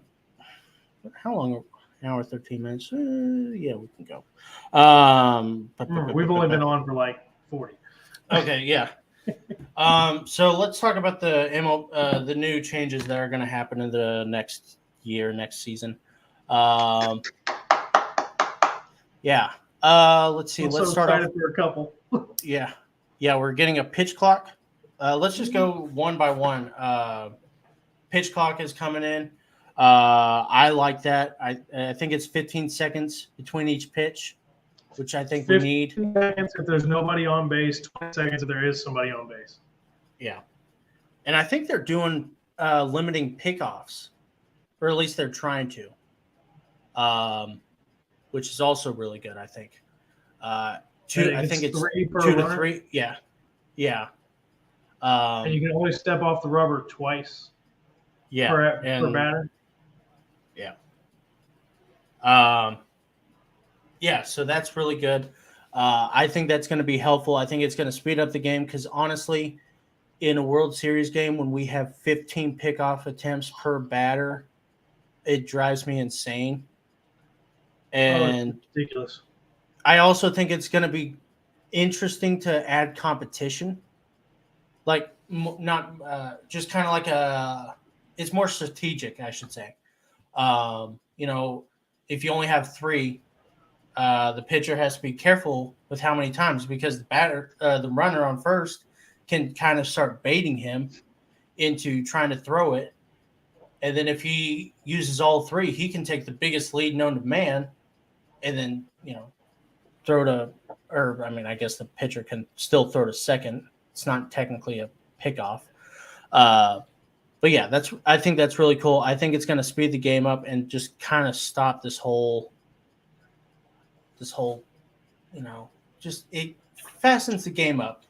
How long? An hour 13 minutes. Yeah, we can go. We've only been on for like 40. Okay, yeah. So let's talk about the new changes that are going to happen in the next season. Yeah. Let's see. Let's start off for a couple. Yeah. We're getting a pitch clock. Let's just go one by one. Pitch clock is coming in. I like that. I think it's 15 seconds between each pitch, which I think we need. 15 seconds if there's nobody on base, 20 seconds if there is somebody on base. Yeah. And I think they're doing limiting pickoffs, or at least they're trying to, which is also really good, I think. I think it's 2 to 3. Yeah. Yeah. And you can only step off the rubber twice. Yeah. Per batter. Yeah. Yeah, so that's really good. I think that's going to be helpful. I think it's going to speed up the game because, honestly, in a World Series game, when we have 15 pickoff attempts per batter, it drives me insane. And ridiculous. I also think it's going to be interesting to add competition. Like, not just kind of like it's more strategic, I should say. If you only have 3, the pitcher has to be careful with how many times because the runner on first can kind of start baiting him into trying to throw it. And then if he uses all 3, he can take the biggest lead known to man and then, throw to – or, I guess the pitcher can still throw to second. It's not technically a pickoff. But yeah, I think that's really cool. I think it's going to speed the game up and just kind of stop this whole, just it fastens the game up,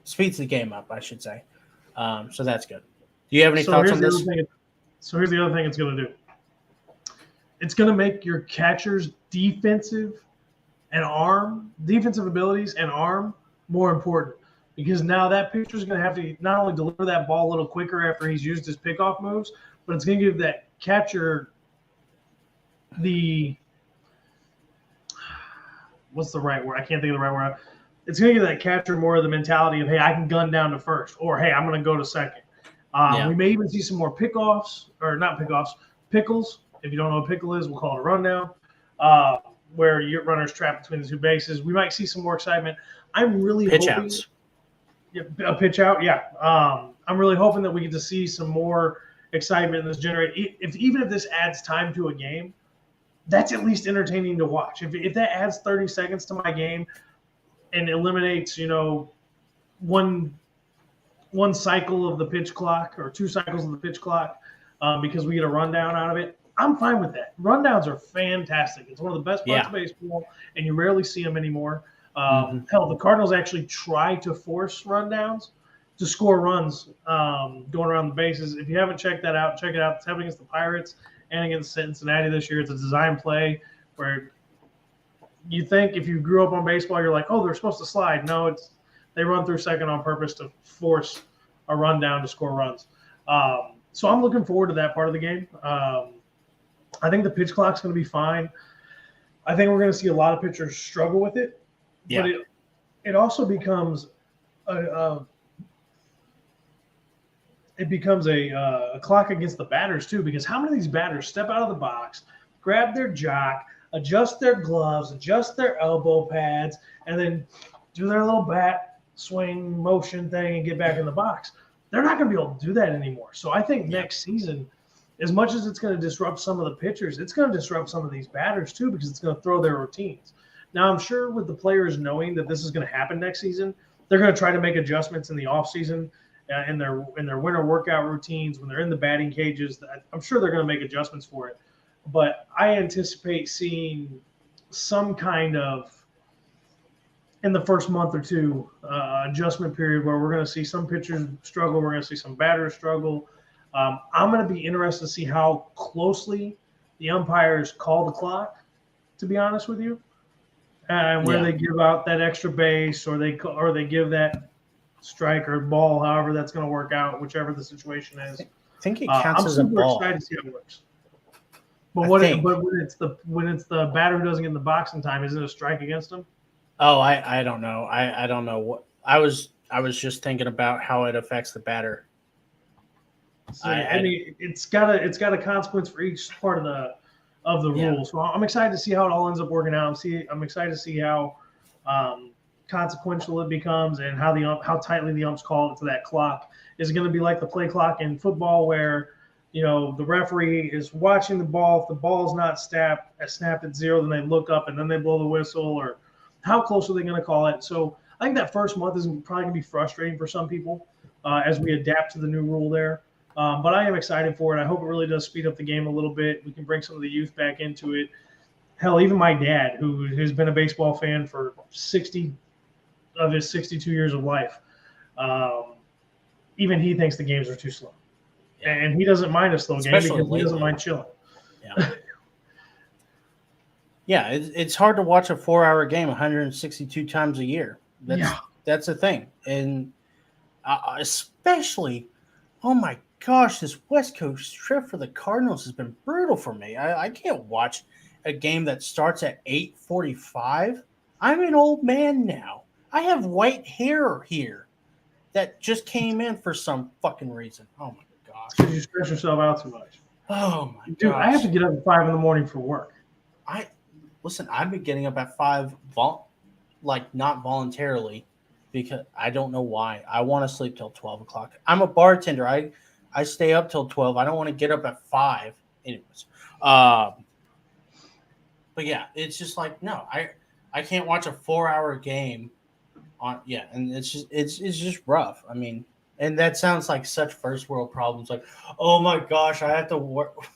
speeds the game up, I should say. So that's good. Do you have any thoughts on this? So here's the other thing it's going to do. It's going to make your catcher's defensive abilities and arm more important. Because now that pitcher is going to have to not only deliver that ball a little quicker after he's used his pickoff moves, but it's going to give that catcher what's the right word? I can't think of the right word. It's going to give that catcher more of the mentality of, hey, I can gun down to first, or hey, I'm going to go to second. We may even see some more pickles. If you don't know what pickle is, we'll call it a rundown, where your runner's trapped between the 2 bases. We might see some more excitement. I'm really hoping outs. Yeah, a pitch out, yeah. I'm really hoping that we get to see some more excitement in this generate. Even if this adds time to a game, that's at least entertaining to watch. If that adds 30 seconds to my game and eliminates, one cycle of the pitch clock or 2 cycles of the pitch clock because we get a rundown out of it, I'm fine with that. Rundowns are fantastic. It's one of the best parts of baseball, and you rarely see them anymore. Hell, the Cardinals actually try to force rundowns to score runs going around the bases. If you haven't checked that out, check it out. It's happening against the Pirates and against Cincinnati this year. It's a design play where you think if you grew up on baseball, you're like, oh, they're supposed to slide. No, they run through second on purpose to force a rundown to score runs. So I'm looking forward to that part of the game. I think the pitch clock's going to be fine. I think we're going to see a lot of pitchers struggle with it. Yeah. But it also becomes a clock against the batters too, because how many of these batters step out of the box, grab their jock, adjust their gloves, adjust their elbow pads, and then do their little bat swing motion thing and get back in the box? They're not going to be able to do that anymore. So I think next season, as much as it's going to disrupt some of the pitchers, it's going to disrupt some of these batters too, because it's going to throw their routines. Now, I'm sure with the players knowing that this is going to happen next season, they're going to try to make adjustments in the offseason in their winter workout routines when they're in the batting cages. I'm sure they're going to make adjustments for it. But I anticipate seeing some kind of, in the first month or two, adjustment period where we're going to see some pitchers struggle. We're going to see some batters struggle. I'm going to be interested to see how closely the umpires call the clock to be honest with you. And where Yeah. they give out that extra base, or they give that strike or ball, however that's going to work out, whichever the situation is. I think it counts I'm as a super ball. excited to see how it works. But Think. when it's the batter who doesn't get in the box in time, isn't it a strike against him? Oh, I don't know. I don't know what I was just thinking about how it affects the batter. So, I mean, it's got a consequence for each part of the Yeah. rule. So I'm excited to see how it all ends up working out. I'm excited to see how consequential it becomes, and how tightly the umps call it to that clock. Is it going to be like the play clock in football, where the referee is watching the ball? If the ball's not snapped at zero, then they look up and then they blow the whistle, or how close are they going to call it? So I think that first month is probably going to be frustrating for some people as we adapt to the new rule there. But I am excited for it. I hope it really does speed up the game a little bit. We can bring some of the youth back into it. Hell, even my dad, who has been a baseball fan for 60 of his 62 years of life, even he thinks the games are too slow. Yeah. And he doesn't mind a slow game because he doesn't mind chilling. Yeah. Yeah, it's hard to watch a 4-hour game 162 times a year. That's the thing. And especially, oh my gosh, this West Coast trip for the Cardinals has been brutal for me. I can't watch a game that starts at 8:45. I'm an old man now. I have white hair here that just came in for some fucking reason. Oh my gosh. Because you stress yourself out too much. Oh my Dude, gosh. I have to get up at 5 in the morning for work. Listen, I've been getting up at 5, not voluntarily, because I don't know why. I want to sleep till 12 o'clock. I'm a bartender. I stay up till 12. I don't want to get up at 5. Anyways. But yeah, it's just like, no, I can't watch a 4-hour game and it's just rough. I mean, and that sounds like such first world problems. Like, oh my gosh, I have to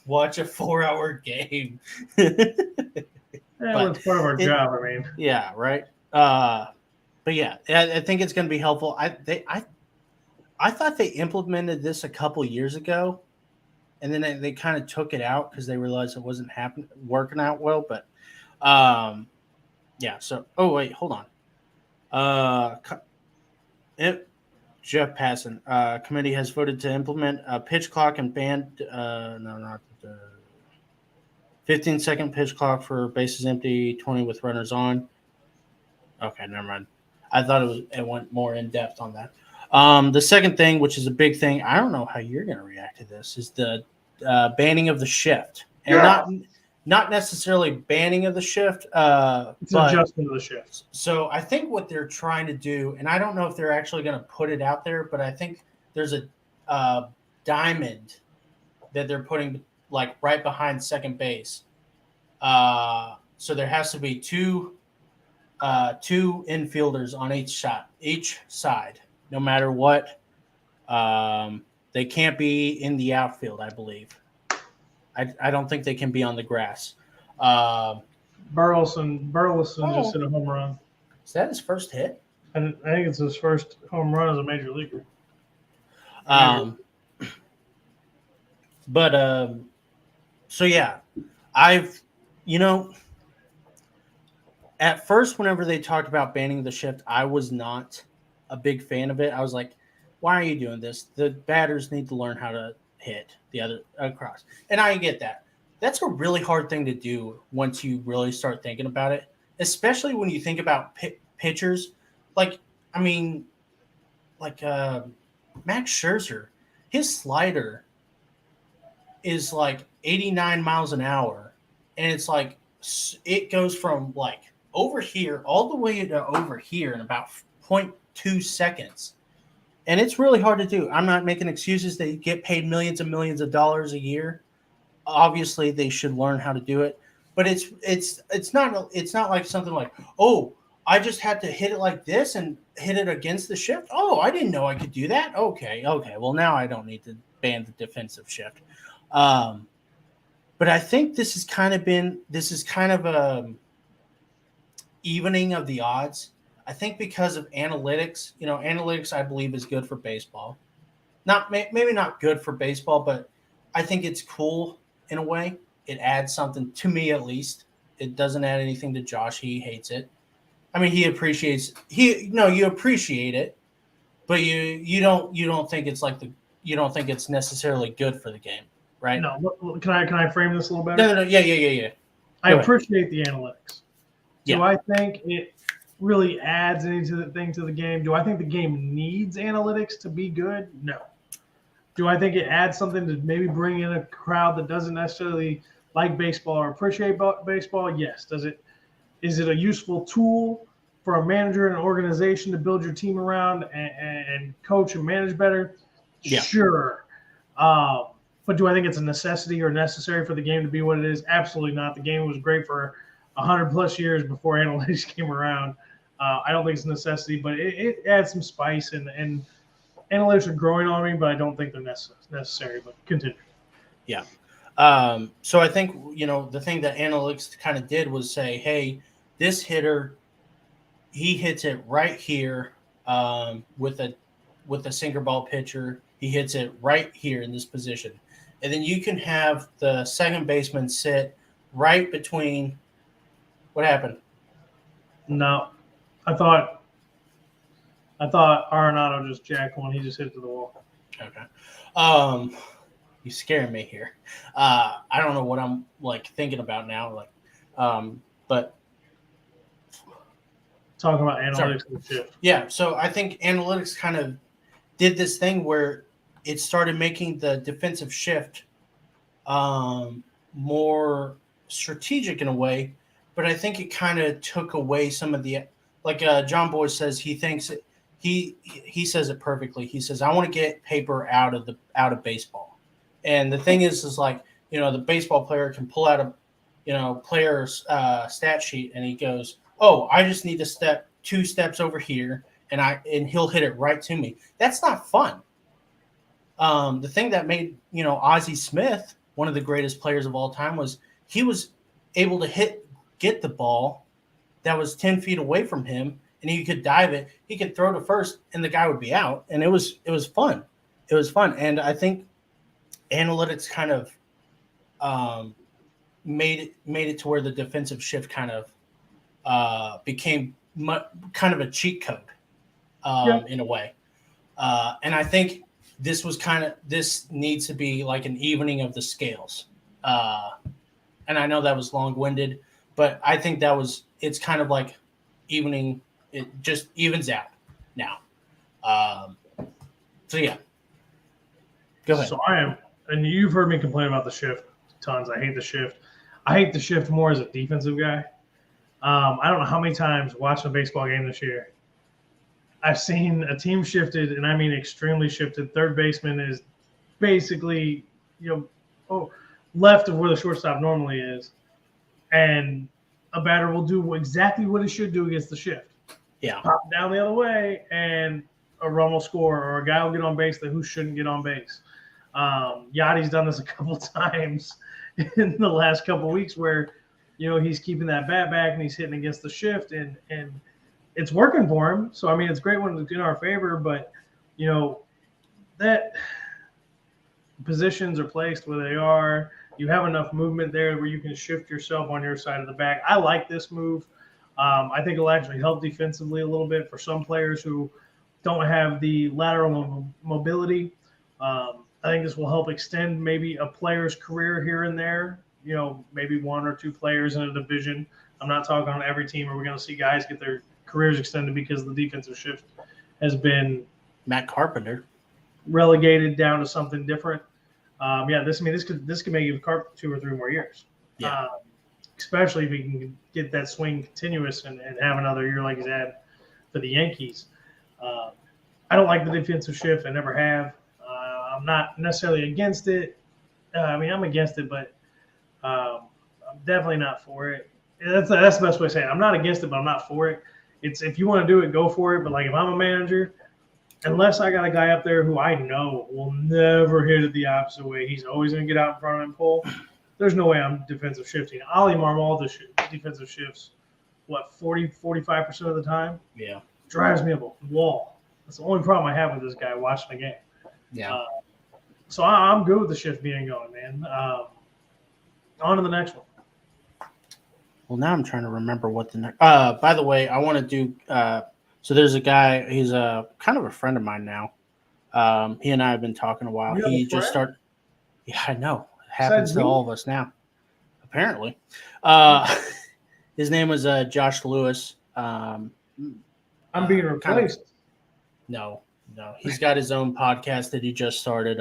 watch a 4-hour game. It's part of our job. I mean, yeah, right. But yeah, I think it's going to be helpful. I thought they implemented this a couple years ago, and then they kind of took it out because they realized it wasn't working out well. But yeah. So, oh wait, hold on. Jeff Passan, committee has voted to implement a pitch clock and ban 15-second pitch clock for bases empty, 20 with runners on. Okay, never mind. I thought it went more in depth on that. The second thing, which is a big thing, I don't know how you're going to react to this, is the banning of the shift, and not necessarily banning of the shift. It's an adjustment of the shift. So I think what they're trying to do, and I don't know if they're actually going to put it out there, but I think there's a diamond that they're putting like right behind second base. So there has to be two infielders on each side, no matter what. They can't be in the outfield, I believe. I don't think they can be on the grass. Burleson just hit a home run. Is that his first hit? I think it's his first home run as a major leaguer. So yeah, at first, whenever they talked about banning the shift, I was not a big fan of it. I was like, why are you doing this? The batters need to learn how to hit the other across. And I get that. That's a really hard thing to do once you really start thinking about it, especially when you think about pitchers. Max Scherzer, his slider is like 89 miles an hour. And it's like, it goes from like over here all the way to over here in about 0.2 seconds. And it's really hard to do. I'm not making excuses. They get paid millions and millions of dollars a year. Obviously, they should learn how to do it. But it's not like something like, oh, I just had to hit it like this and hit it against the shift. Oh, I didn't know I could do that. Okay. Well, now I don't need to ban the defensive shift. But I think this is kind of a evening of the odds. I think because of analytics, analytics I believe is good for baseball. Maybe not good for baseball, but I think it's cool in a way. It adds something to me at least. It doesn't add anything to Josh. He hates it. I mean, you appreciate it, but you don't think it's you don't think it's necessarily good for the game, right? No, can I frame this a little better? No. Yeah. I appreciate the analytics. Do Yeah. I think it really adds anything to the game? Do I think the game needs analytics to be good? No. Do I think it adds something to maybe bring in a crowd that doesn't necessarily like baseball or appreciate baseball? Yes. Is it a useful tool for a manager and an organization to build your team around and coach and manage better? Yeah. Sure. But do I think it's a necessity or necessary for the game to be what it is? Absolutely not. The game was great for 100+ years before analytics came around. I don't think it's a necessity, but it adds some spice, and analytics are growing on me, but I don't think they're necessary. But continue. Yeah. So I think, the thing that analytics kind of did was say, hey, this hitter, he hits it right here with a sinker ball pitcher. He hits it right here in this position. And then you can have the second baseman sit right between. What happened? No, I thought Arenado just jacked one. He just hit it to the wall. Okay. You scaring me here. I don't know what I'm thinking about now. But talking about analytics and shit. Yeah. So I think analytics kind of did this thing where it started making the defensive shift more strategic in a way, but I think it kind of took away some of the John Boy says he thinks he says it perfectly. He says, I want to get paper out of baseball. And the thing is the baseball player can pull out a player's stat sheet and he goes, oh, I just need to step 2 steps over here and he'll hit it right to me. That's not fun. The thing that made, Ozzie Smith one of the greatest players of all time was he was able to get the ball that was 10 feet away from him, and he could dive it. He could throw to first, and the guy would be out. And it was fun. It was fun. And I think analytics kind of made it to where the defensive shift kind of became kind of a cheat code in a way. And I think this needs to be like an evening of the scales. And I know that was long-winded, but I think it's kind of like evening. It just evens out now. So yeah, go ahead. So and you've heard me complain about the shift tons. I hate the shift. I hate the shift more as a defensive guy. I don't know how many times watching a baseball game this year, I've seen a team shifted, and I mean extremely shifted. Third baseman is basically, left of where the shortstop normally is, and a batter will do exactly what he should do against the shift. Yeah. Pop down the other way, and a run will score, or a guy will get on base who shouldn't get on base. Yachty's done this a couple times in the last couple weeks where, he's keeping that bat back and he's hitting against the shift, and it's working for him. So, I mean, it's great when it's in our favor, but, that positions are placed where they are. You have enough movement there where you can shift yourself on your side of the back. I like this move. I think it'll actually help defensively a little bit for some players who don't have the lateral mobility. I think this will help extend maybe a player's career here and there, maybe 1 or 2 players in a division. I'm not talking on every team where we're going to see guys get their careers extended because the defensive shift has been Matt Carpenter relegated down to something different. This could make you Carpenter 2 or 3 more years. Yeah. Especially if he can get that swing continuous and have another year like he's had for the Yankees. I don't like the defensive shift. I never have. I'm not necessarily against it. I'm against it, but I'm definitely not for it. That's the best way to say it. I'm not against it, but I'm not for it. It's if you want to do it, go for it. But if I'm a manager, unless I got a guy up there who I know will never hit it the opposite way, he's always going to get out in front of him and pull. There's no way I'm defensive shifting. Ollie Marmol defensive shifts, 40-45% of the time? Yeah. Drives me up a wall. That's the only problem I have with this guy watching the game. Yeah. So I'm good with the shift being going, man. On to the next one. Well, now I'm trying to remember what the next. By the way, I want to do. So there's a guy. He's a kind of a friend of mine now. He and I have been talking a while. You have a He just friend started. Yeah, I know. It besides happens to me? all of us now. Apparently, uh, his name was Josh Lewis. I'm being Kind of replaced. no, no. He's got his own podcast that he just started.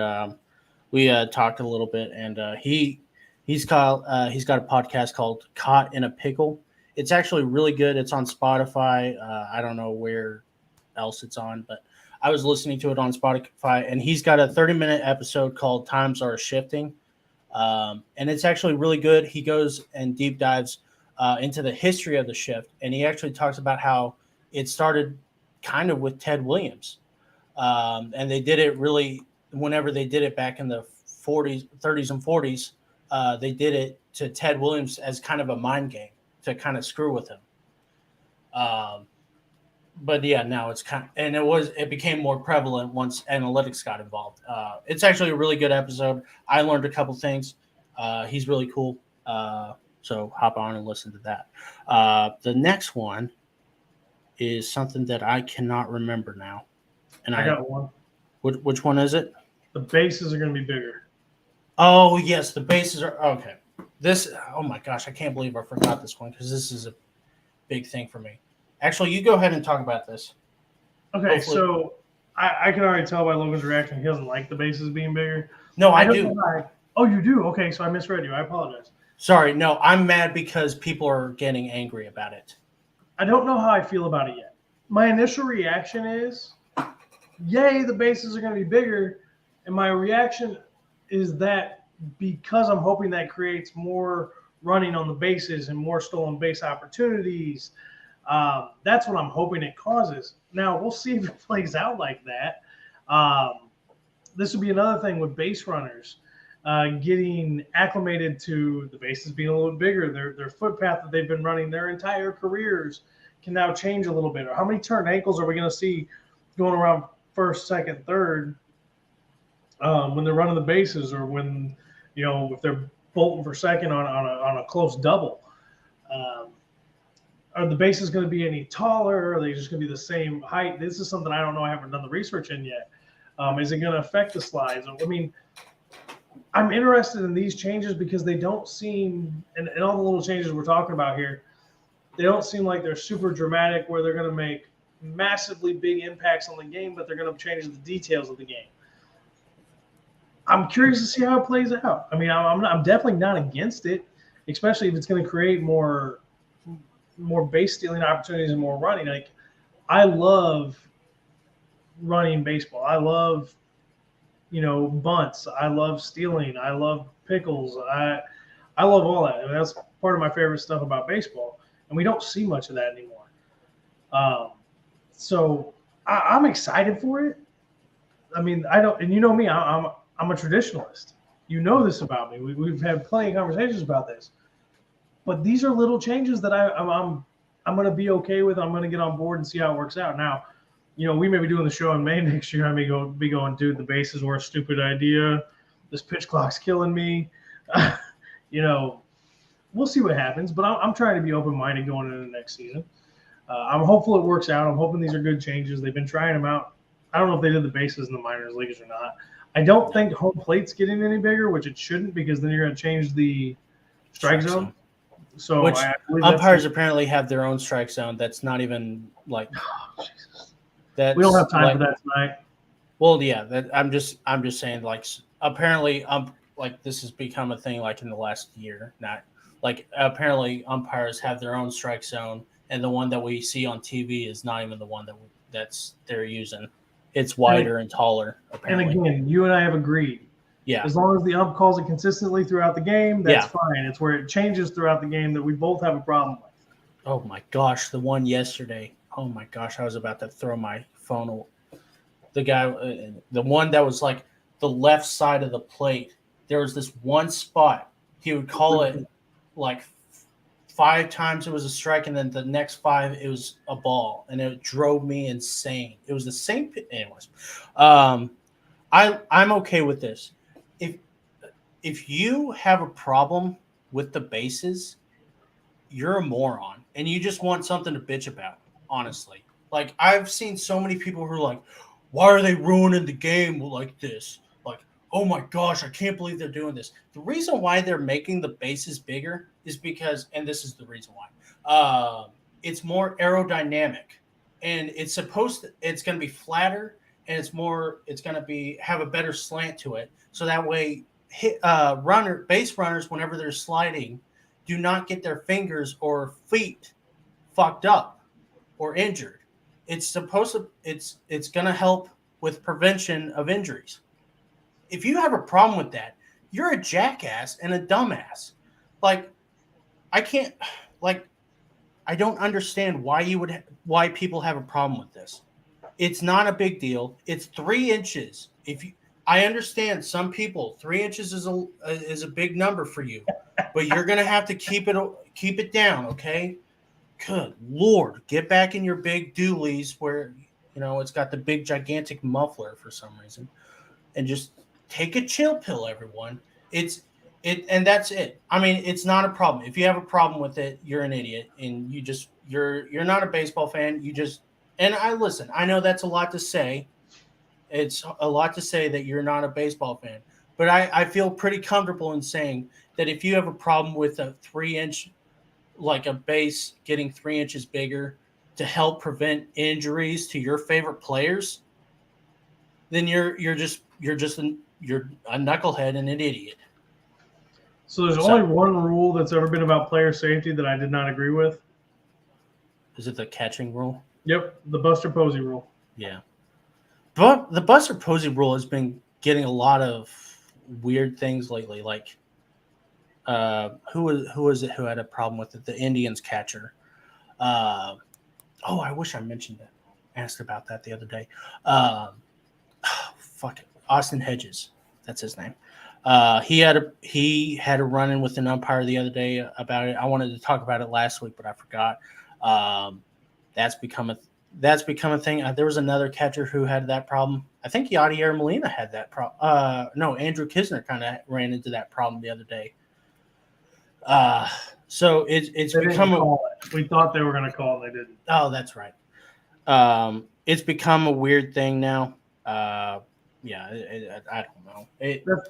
We talked a little bit, and he's got a podcast called "Caught in a Pickle." It's actually really good. It's on Spotify. I don't know where else it's on, but I was listening to it on Spotify, and he's got a 30-minute episode called "Times Are Shifting." And it's actually really good. He goes and deep dives into the history of the shift, and he actually talks about how it started kind of with Ted Williams, and they did it really whenever they did it back in the 40s, 30s, and 40s. They did it to Ted Williams as kind of a mind game to kind of screw with him. Um, but yeah, now it's kind of, and it became more prevalent once analytics got involved. It's actually a really good episode. I learned a couple things. He's really cool. So hop on and listen to that. The next one is something that I cannot remember now. And I got one. which one is it? The bases are going to be bigger. Oh yes, the bases are okay. This, oh my gosh, I can't believe I forgot this one because this is a big thing for me. Actually, you go ahead and talk about this. Okay, Hopefully. so I can already tell by Logan's reaction he doesn't like the bases being bigger. No, I don't do. know why. Oh, you do? Okay, so I misread you. I apologize. Sorry, no, I'm mad because people are getting angry about it. I don't know how I feel about it yet. My initial reaction is, yay, the bases are going to be bigger. And my reaction is that because I'm hoping that creates more running on the bases and more stolen base opportunities, that's what I'm hoping it causes. Now, we'll see if it plays out like that. This would be another thing with base runners. Getting acclimated to the bases being a little bit bigger, their footpath that they've been running their entire careers can now change a little bit. Or how many turn ankles are we going to see going around first, second, third when they're running the bases, or when if they're bolting for second on a close double? Are the bases going to be any taller? Are they just going to be the same height? This is something I don't know. I haven't done the research in yet. Is it going to affect the slides? I mean, I'm interested in these changes because they don't seem, and all the little changes we're talking about here, they don't seem like they're super dramatic where they're going to make massively big impacts on the game, but they're going to change the details of the game. I'm curious to see how it plays out. I mean, I'm definitely not against it, especially if it's going to create more base stealing opportunities and more running. Like, I love running baseball. I love bunts. I love stealing. I love pickles. I love all that. I mean, that's part of my favorite stuff about baseball, and we don't see much of that anymore. So I'm excited for it. I mean, I don't, and you know me, I'm a traditionalist. You know this about me. We've had plenty of conversations about this. But these are little changes that I'm going to be okay with. I'm going to get on board and see how it works out. Now, we may be doing the show in May next year. I may be going, dude, the bases were a stupid idea. This pitch clock's killing me. We'll see what happens. But I'm trying to be open-minded going into the next season. I'm hopeful it works out. I'm hoping these are good changes. They've been trying them out. I don't know if they did the bases in the minors leagues or not. I don't think home plate's getting any bigger, which it shouldn't, because then you're going to change the strike zone. So which umpires apparently have their own strike zone. That's not even like that. We don't have time for that tonight. Well, yeah, I'm just saying, like, apparently like this has become a thing like in the last year. Not like apparently umpires have their own strike zone, and the one that we see on TV is not even the one that's they're using. It's wider and taller. Apparently. And again, you and I have agreed. Yeah. As long as the ump calls it consistently throughout the game, that's fine. It's where it changes throughout the game that we both have a problem with. Oh my gosh, the one yesterday. Oh my gosh, I was about to throw my phone away. The guy, the one that was like the left side of the plate, there was this one spot. He would call it like 5 times it was a strike, and then the next 5 it was a ball, and it drove me insane. It was the same. Anyways, I'm okay with this. If you have a problem with the bases, you're a moron and you just want something to bitch about, honestly. Like, I've seen so many people who are like, why are they ruining the game like this? Like, oh my gosh, I can't believe they're doing this. The reason why they're making the bases bigger is because, and this is the reason why, it's more aerodynamic, and it's going to be flatter, and it's going to have a better slant to it. So that way, base runners, whenever they're sliding, do not get their fingers or feet fucked up or injured. It's going to help with prevention of injuries. If you have a problem with that, you're a jackass and a dumbass. Like, I don't understand why people have a problem with this. It's not a big deal. It's 3 inches. I understand some people 3 inches is a big number for you, but you're gonna have to keep it down, okay? Good Lord, get back in your big dualies where it's got the big gigantic muffler for some reason, and just take a chill pill, everyone. And that's it. I mean, it's not a problem. If you have a problem with it, you're an idiot, and you're not a baseball fan. I know that's a lot to say. It's a lot to say that you're not a baseball fan, but I feel pretty comfortable in saying that if you have a problem with a 3-inch, like a base getting 3 inches bigger to help prevent injuries to your favorite players, then you're a knucklehead and an idiot. So there's only one rule that's ever been about player safety that I did not agree with. Is it the catching rule? Yep, the Buster Posey rule. Yeah. But the Buster Posey rule has been getting a lot of weird things lately. Like, who was it who had a problem with it? The Indians catcher. I wish I mentioned that. Asked about that the other day. Austin Hedges. That's his name. He had a run-in with an umpire the other day about it. I wanted to talk about it last week, but I forgot. That's become a thing. There was another catcher who had that problem. I think Yadier Molina had that problem. No, Andrew Kisner kind of ran into that problem the other day. So it's become we thought they were going to call it. They didn't. Oh, that's right. It's become a weird thing now. I don't know.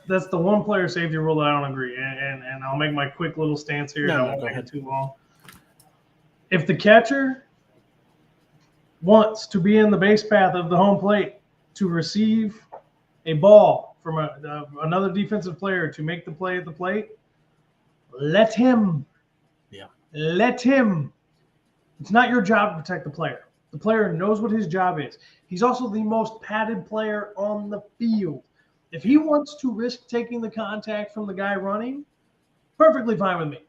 That's the one player safety rule that I don't agree. And I'll make my quick little stance here. No, I won't go make ahead. it too long. If the catcher wants to be in the base path of the home plate to receive a ball from another defensive player to make the play at the plate, let him. Yeah. Let him. It's not your job to protect the player. The player knows what his job is. He's also the most padded player on the field. If he wants to risk taking the contact from the guy running, perfectly fine with me.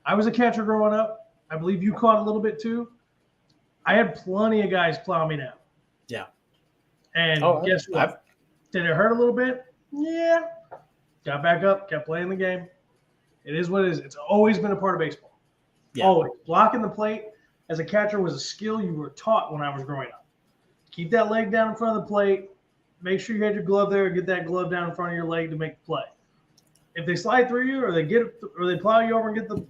I was a catcher growing up. I believe you caught a little bit too. I had plenty of guys plow me down. Yeah. And guess what? Did it hurt a little bit? Yeah. Got back up, kept playing the game. It is what it is. It's always been a part of baseball. Yeah. Always. Blocking the plate as a catcher was a skill you were taught when I was growing up. Keep that leg down in front of the plate. Make sure you had your glove there. Get that glove down in front of your leg to make the play. If they slide through you or they plow you over and get the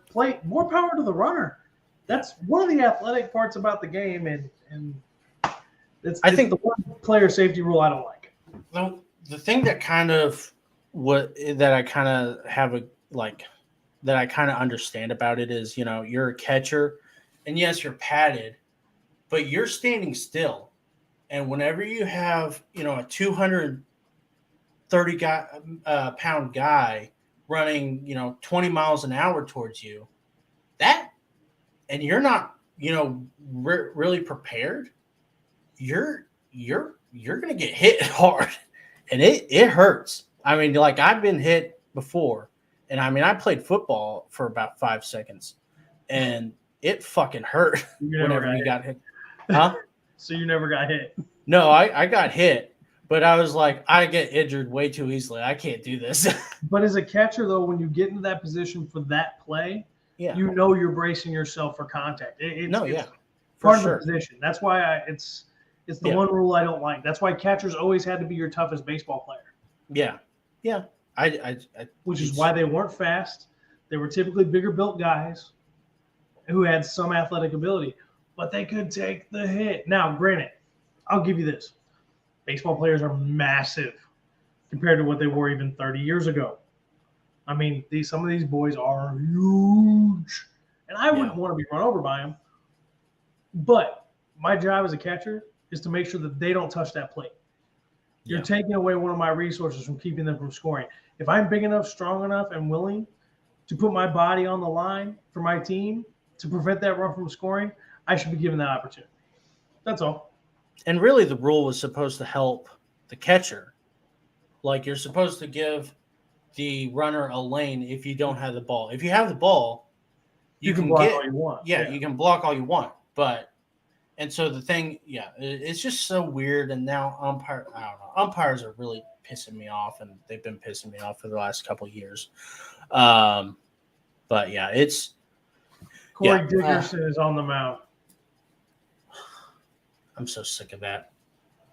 plate, more power to the runner. That's one of the athletic parts about the game, and it's the one player safety rule I don't like. Well, the thing that I kind of understand about it is, you're a catcher, and yes, you're padded, but you're standing still, and whenever you have a 230 pound guy running 20 miles an hour towards you, and you're not really prepared, you're gonna get hit hard, and it hurts. I mean, like, I've been hit before, and I mean, I played football for about 5 seconds, and it fucking hurt whenever you got hit. Huh? So you never got hit? No, I got hit, but I was like, I get injured way too easily. I can't do this. But as a catcher, though, when you get into that position for that play, you're bracing yourself for contact. It's part of the position. That's why it's the one rule I don't like. That's why catchers always had to be your toughest baseball player. Yeah. Which is why they weren't fast. They were typically bigger built guys. who had some athletic ability, but they could take the hit. Now, granted, I'll give you this. Baseball players are massive compared to what they were even 30 years ago. I mean, some of these boys are huge, and I wouldn't want to be run over by them. But my job as a catcher is to make sure that they don't touch that plate. You're taking away one of my resources from keeping them from scoring. If I'm big enough, strong enough, and willing to put my body on the line for my team to prevent that run from scoring, I should be given that opportunity. That's all. And really, the rule was supposed to help the catcher. Like, you're supposed to give the runner a lane if you don't have the ball. If you have the ball, you can block all you want. Yeah, you can block all you want. And so the thing, it's just so weird. And now umpires are really pissing me off, and they've been pissing me off for the last couple of years. But yeah, it's Corey Dickerson is on the mound. I'm so sick of that.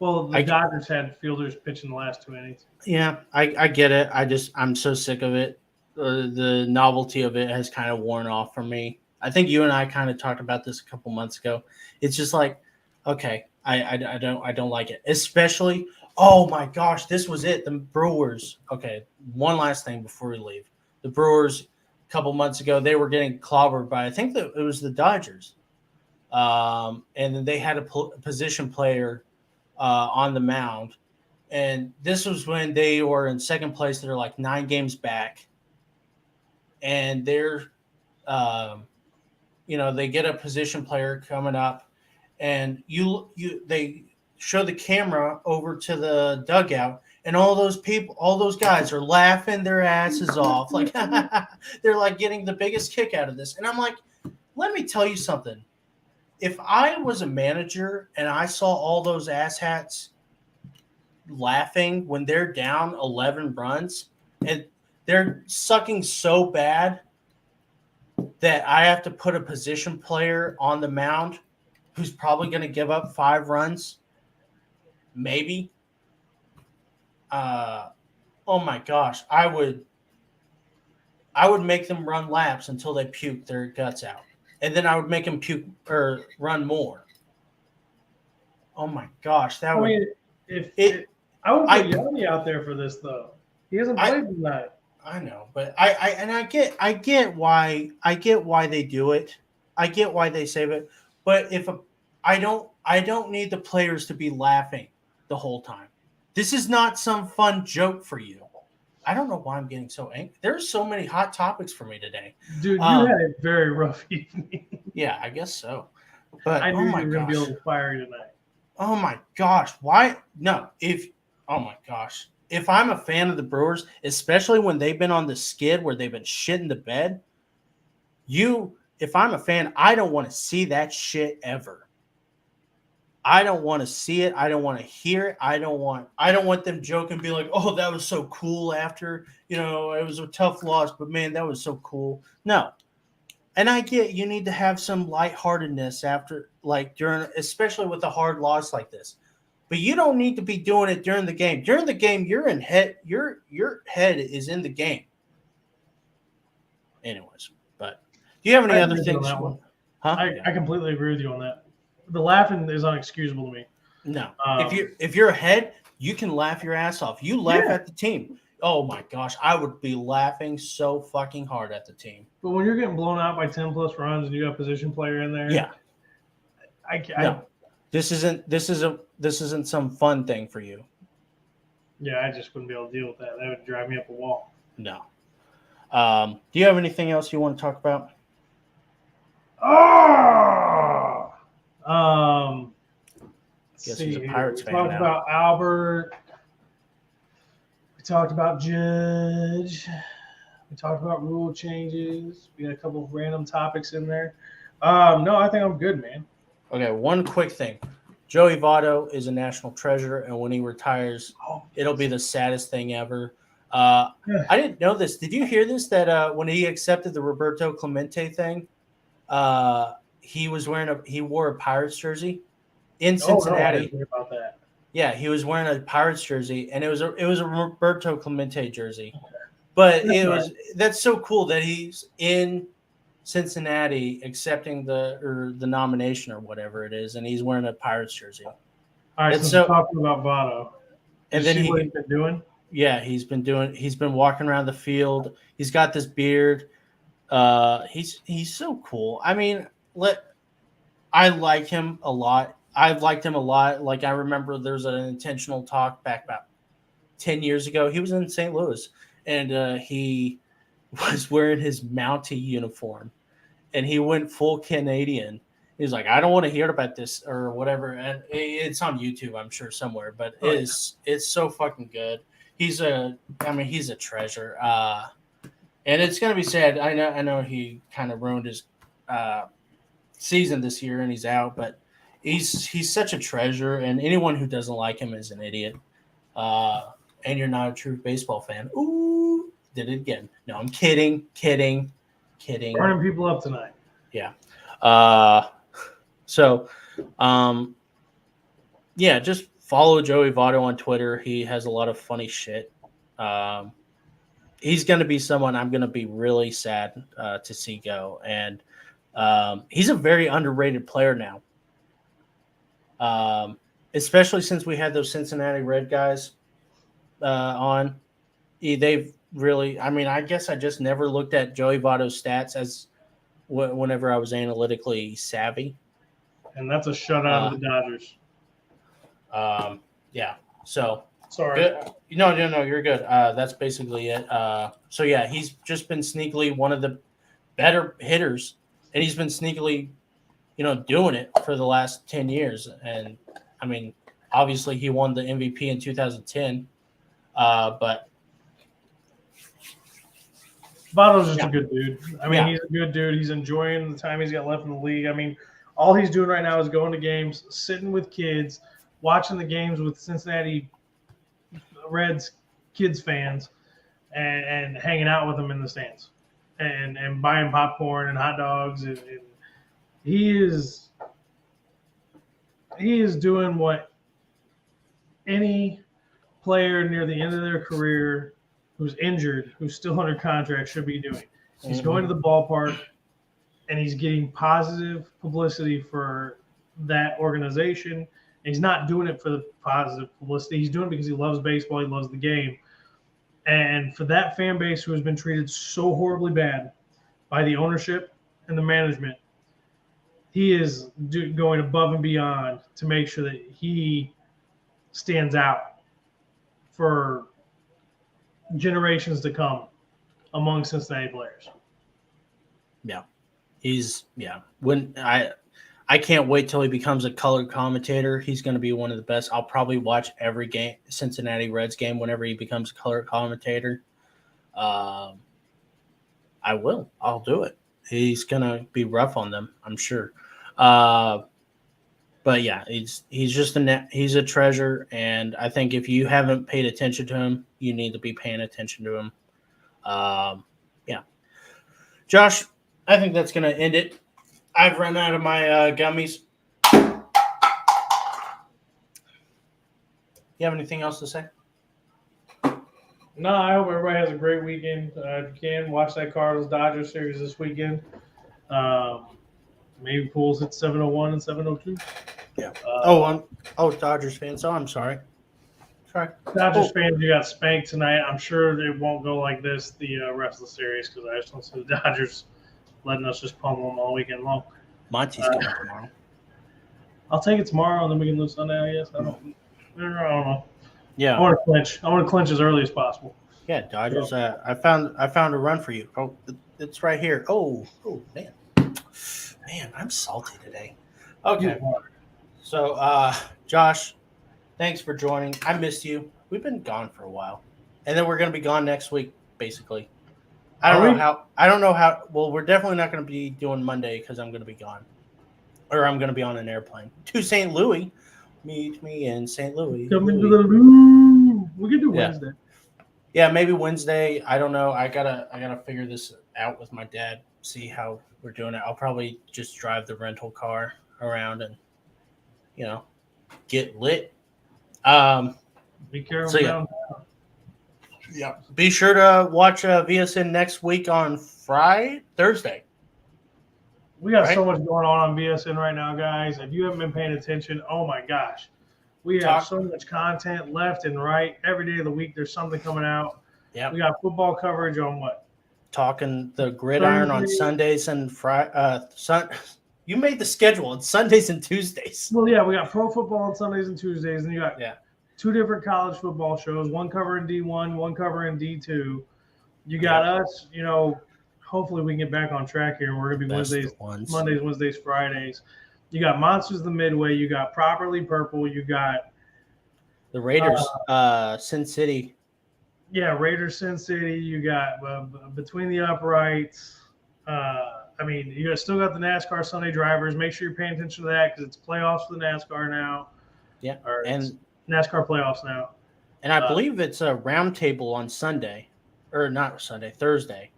Well, the Dodgers had fielders pitching the last 2 innings. Yeah, I get it. I'm so sick of it. The novelty of it has kind of worn off for me. I think you and I kind of talked about this a couple months ago. It's just like, okay, I don't like it. Especially, oh my gosh, this was it. The Brewers. Okay, one last thing before we leave. The Brewers, a couple months ago, they were getting clobbered by, I think that it was the Dodgers. And then they had a position player on the mound. And this was when they were in second place. They're like 9 games back. And they're, they get a position player coming up. And they show the camera over to the dugout. And all those guys are laughing their asses off. Like, they're like getting the biggest kick out of this. And I'm like, let me tell you something. If I was a manager and I saw all those asshats laughing when they're down 11 runs and they're sucking so bad that I have to put a position player on the mound who's probably going to give up 5 runs, maybe. Oh my gosh, I would make them run laps until they puke their guts out. And then I would make him puke or run more. Oh my gosh, that would. I would put Yanni out there for this though. He hasn't played tonight. I know, but I get why they do it. I get why they save it. But I don't need the players to be laughing the whole time. This is not some fun joke for you. I don't know why I'm getting so angry. There's so many hot topics for me today. Dude, you had a very rough evening. Yeah, I guess so. But I knew you were going to be a little fiery tonight. Oh my gosh. Why? No. Oh my gosh. If I'm a fan of the Brewers, especially when they've been on the skid where they've been shitting the bed, if I'm a fan, I don't want to see that shit ever. I don't want to see it. I don't want to hear it. I don't want them joking, be like, "Oh, that was so cool." After it was a tough loss, but man, that was so cool. No, and I get you need to have some lightheartedness after, like during, especially with a hard loss like this. But you don't need to be doing it during the game. During the game, your head is in the game. Anyways, but do you have any other things? Huh? I completely agree with you on that. The laughing is unexcusable to me. No, if you're ahead, you can laugh your ass off. You laugh at the team. Oh my gosh, I would be laughing so fucking hard at the team. But when you're getting blown out by 10 plus runs and you got a position player in there, this isn't some fun thing for you. Yeah, I just wouldn't be able to deal with that. That would drive me up a wall. No. Do you have anything else you want to talk about? Guess he's a Pirates fan now. We talked about Albert. We talked about Judge. We talked about rule changes. We got a couple of random topics in there. No, I think I'm good, man. Okay, one quick thing. Joey Votto is a national treasure, and when he retires, it'll be the saddest thing ever. I didn't know this. Did you hear this? That when he accepted the Roberto Clemente thing, he wore a Pirates jersey in Cincinnati. No, I didn't hear about that. Yeah, he was wearing a Pirates jersey, and it was a Roberto Clemente jersey. Okay. But that's so cool that he's in Cincinnati accepting the nomination or whatever it is, and he's wearing a Pirates jersey. All right, And so so talking about Votto, and then what he's been doing. Yeah, he's been walking around the field. He's got this beard. He's so cool. I mean, I like him a lot. I've liked him a lot. Like I remember there's an intentional talk back about 10 years ago. He was in St. Louis and he was wearing his Mountie uniform and he went full Canadian. He's like, I don't want to hear about this or whatever. And it's on YouTube, I'm sure somewhere, but it's so fucking good. He's a treasure. And it's gonna be sad. I know he kind of ruined his season this year and he's out, but he's such a treasure. And anyone who doesn't like him is an idiot. And you're not a true baseball fan. Ooh, did it again. No, I'm kidding. Burning people up tonight. Yeah. Yeah, just follow Joey Votto on Twitter. He has a lot of funny shit. He's going to be someone I'm going to be really sad to see go. And he's a very underrated player now. Especially since we had those Cincinnati Red guys on. They've really, I mean, I guess I just never looked at Joey Votto's stats as whenever I was analytically savvy. And that's a shutout of the Dodgers. Yeah. So sorry. Good. No, you're good. That's basically it. So yeah, he's just been sneakily one of the better hitters, and he's been sneakily, doing it for the last 10 years. And I mean, obviously he won the MVP in 2010. But Votto's just a good dude. I mean, he's a good dude. He's enjoying the time he's got left in the league. I mean, all he's doing right now is going to games, sitting with kids, watching the games with Cincinnati Reds kids fans, and hanging out with them in the stands, and buying popcorn and hot dogs. And he is doing what any player near the end of their career who's injured, who's still under contract, should be doing. He's going to the ballpark, and he's getting positive publicity for that organization. He's not doing it for the positive publicity. He's doing it because he loves baseball. He loves the game. And for that fan base who has been treated so horribly bad by the ownership and the management, he is going above and beyond to make sure that he stands out for generations to come among Cincinnati players. Yeah. I can't wait till he becomes a colored commentator. He's going to be one of the best. I'll probably watch every game, Cincinnati Reds game, whenever he becomes a colored commentator. I will. I'll do it. He's going to be rough on them, I'm sure. But yeah, he's just he's a treasure, and I think if you haven't paid attention to him, you need to be paying attention to him. Yeah, Josh, I think that's going to end it. I've run out of my gummies. You have anything else to say? No, I hope everybody has a great weekend. If you can, watch that Cardinals-Dodgers series this weekend. Maybe Pujols hit 701 and 702. Yeah. Dodgers fan. So I'm sorry. Dodgers fans, you got spanked tonight. I'm sure it won't go like this the rest of the series because I just don't see the Dodgers letting us just pummel them all weekend long. Monty's coming tomorrow. I'll take it tomorrow, and then we can lose Sunday, I guess. I don't know. Yeah. I want to clinch as early as possible. Yeah, Dodgers. I found a run for you. Oh, it's right here. Oh, man, I'm salty today. Okay. So, Josh, thanks for joining. I missed you. We've been gone for a while, and then we're going to be gone next week, basically. I don't know how. Well, we're definitely not going to be doing Monday because I'm going to be gone, or I'm going to be on an airplane to St. Louis. Meet me in St. Louis. Coming to the Lou. We can do Wednesday. Yeah, maybe Wednesday. I don't know. I gotta figure this out with my dad. See how we're doing it. I'll probably just drive the rental car around and get lit. Be careful. So, yeah. Be sure to watch VSN next week on Thursday. We got Right? so much going on VSN right now, guys. If you haven't been paying attention, oh my gosh. We have so much content left and right. Every day of the week, there's something coming out. Yeah. We got football coverage on what? Talking the gridiron on Thursday. Sundays and Friday. You made the schedule on Sundays and Tuesdays. Well, yeah, we got pro football on Sundays and Tuesdays, and you got Yeah. 2 different college football shows, one covering D1, one covering D2. You got us, hopefully we can get back on track here. We're going to be Mondays, Wednesdays, Fridays. You got Monsters the Midway. You got Properly Purple. You got the Raiders, Sin City. Yeah, Raiders, Sin City. You got Between the Uprights. You still got the NASCAR Sunday drivers. Make sure you're paying attention to that because it's playoffs for the NASCAR now. Yeah, and NASCAR playoffs now. And I believe it's a roundtable on Sunday, or not Sunday, Thursday.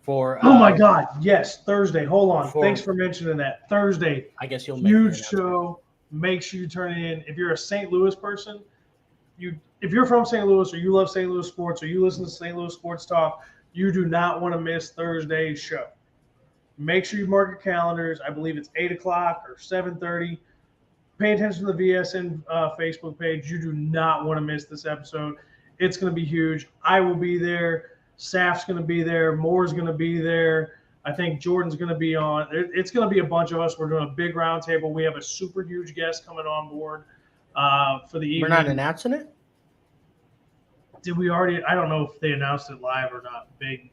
For oh my God, yes, Thursday. Hold on. Thanks for mentioning that. Thursday. I guess you'll huge show. Make sure you turn in. If you're a St. Louis person, if you're from St. Louis or you love St. Louis sports or you listen to St. Louis Sports Talk, you do not want to miss Thursday's show. Make sure you mark your calendars. I believe it's 8 o'clock or 7:30. Pay attention to the VSN Facebook page. You do not want to miss this episode. It's going to be huge. I will be there. Saf's going to be there. Moore's going to be there. I think Jordan's going to be on. It's going to be a bunch of us. We're doing a big roundtable. We have a super huge guest coming on board for the evening. We're not announcing it? Did we already? I don't know if they announced it live or not. Big.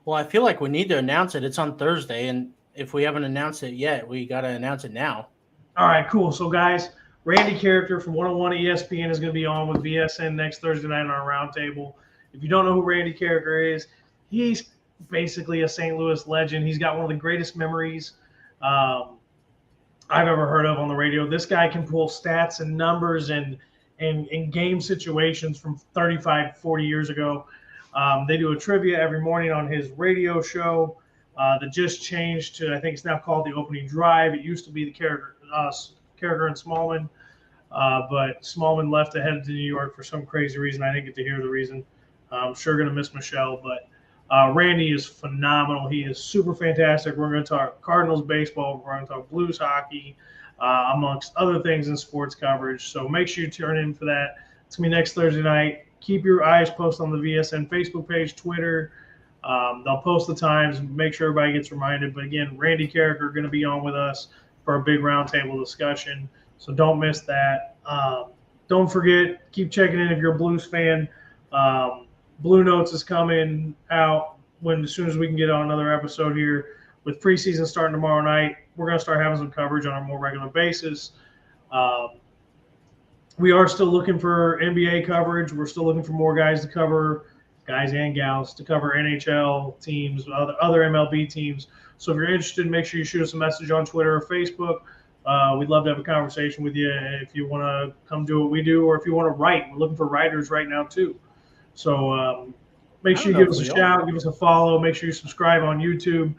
Well, I feel like we need to announce it. It's on Thursday, and if we haven't announced it yet, we got to announce it now. All right, cool. So, guys, Randy Character from 101 ESPN is going to be on with VSN next Thursday night on our roundtable. If you don't know who Randy Character is, he's basically a St. Louis legend. He's got one of the greatest memories I've ever heard of on the radio. This guy can pull stats and numbers and game situations from 35, 40 years ago. They do a trivia every morning on his radio show that just changed to, I think it's now called The Opening Drive. It used to be the Character and Smallman, but Smallman left to head to New York for some crazy reason. I didn't get to hear the reason. I'm sure going to miss Michelle, but Randy is phenomenal. He is super fantastic. We're going to talk Cardinals baseball. We're going to talk Blues hockey, amongst other things in sports coverage. So make sure you tune in for that. It's going to be next Thursday night. Keep your eyes posted on the VSN Facebook page, Twitter. They'll post the times. Make sure everybody gets reminded. But again, Randy Carricker going to be on with us for a big roundtable discussion. So don't miss that. Don't forget, keep checking in if you're a Blues fan. Blue Notes is coming out as soon as we can get on another episode here. With preseason starting tomorrow night, we're going to start having some coverage on a more regular basis. We are still looking for NBA coverage. We're still looking for more guys to cover, guys and gals, to cover NHL teams, other MLB teams. So if you're interested, make sure you shoot us a message on Twitter or Facebook. We'd love to have a conversation with you if you want to come do what we do, or if you want to write. We're looking for writers right now too. So make sure you give us a shout, give us a follow. Make sure you subscribe on YouTube.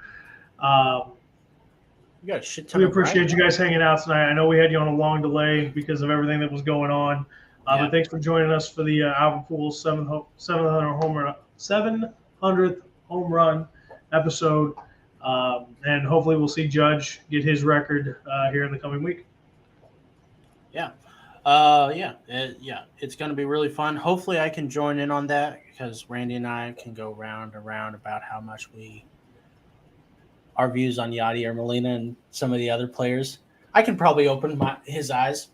You got a shit ton we appreciate you guys hanging out tonight. I know we had you on a long delay because of everything that was going on. But thanks for joining us for the Albert Pujols 700th home run episode. And hopefully we'll see Judge get his record here in the coming week. Yeah. It's going to be really fun. Hopefully I can join in on that because Randy and I can go round and round about how much our views on Yadier Molina and some of the other players. I can probably open his eyes,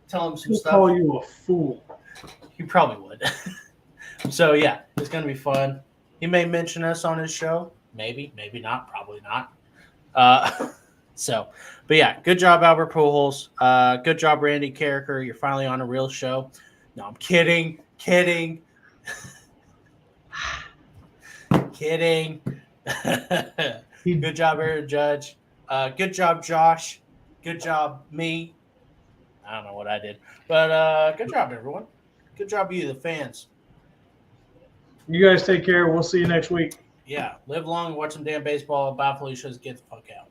tell him some He'll stuff. Call you a fool. He probably would. So yeah, it's going to be fun. He may mention us on his show. Maybe not, probably not. But yeah, good job, Albert Pujols. Good job, Randy Carricker. You're finally on a real show. No, I'm kidding. Kidding. Good job, Aaron Judge. Good job, Josh. Good job, me. I don't know what I did. But good job, everyone. Good job, you, the fans. You guys take care. We'll see you next week. Yeah, live long, watch some damn baseball. Bye, Felicia's. Get the fuck out.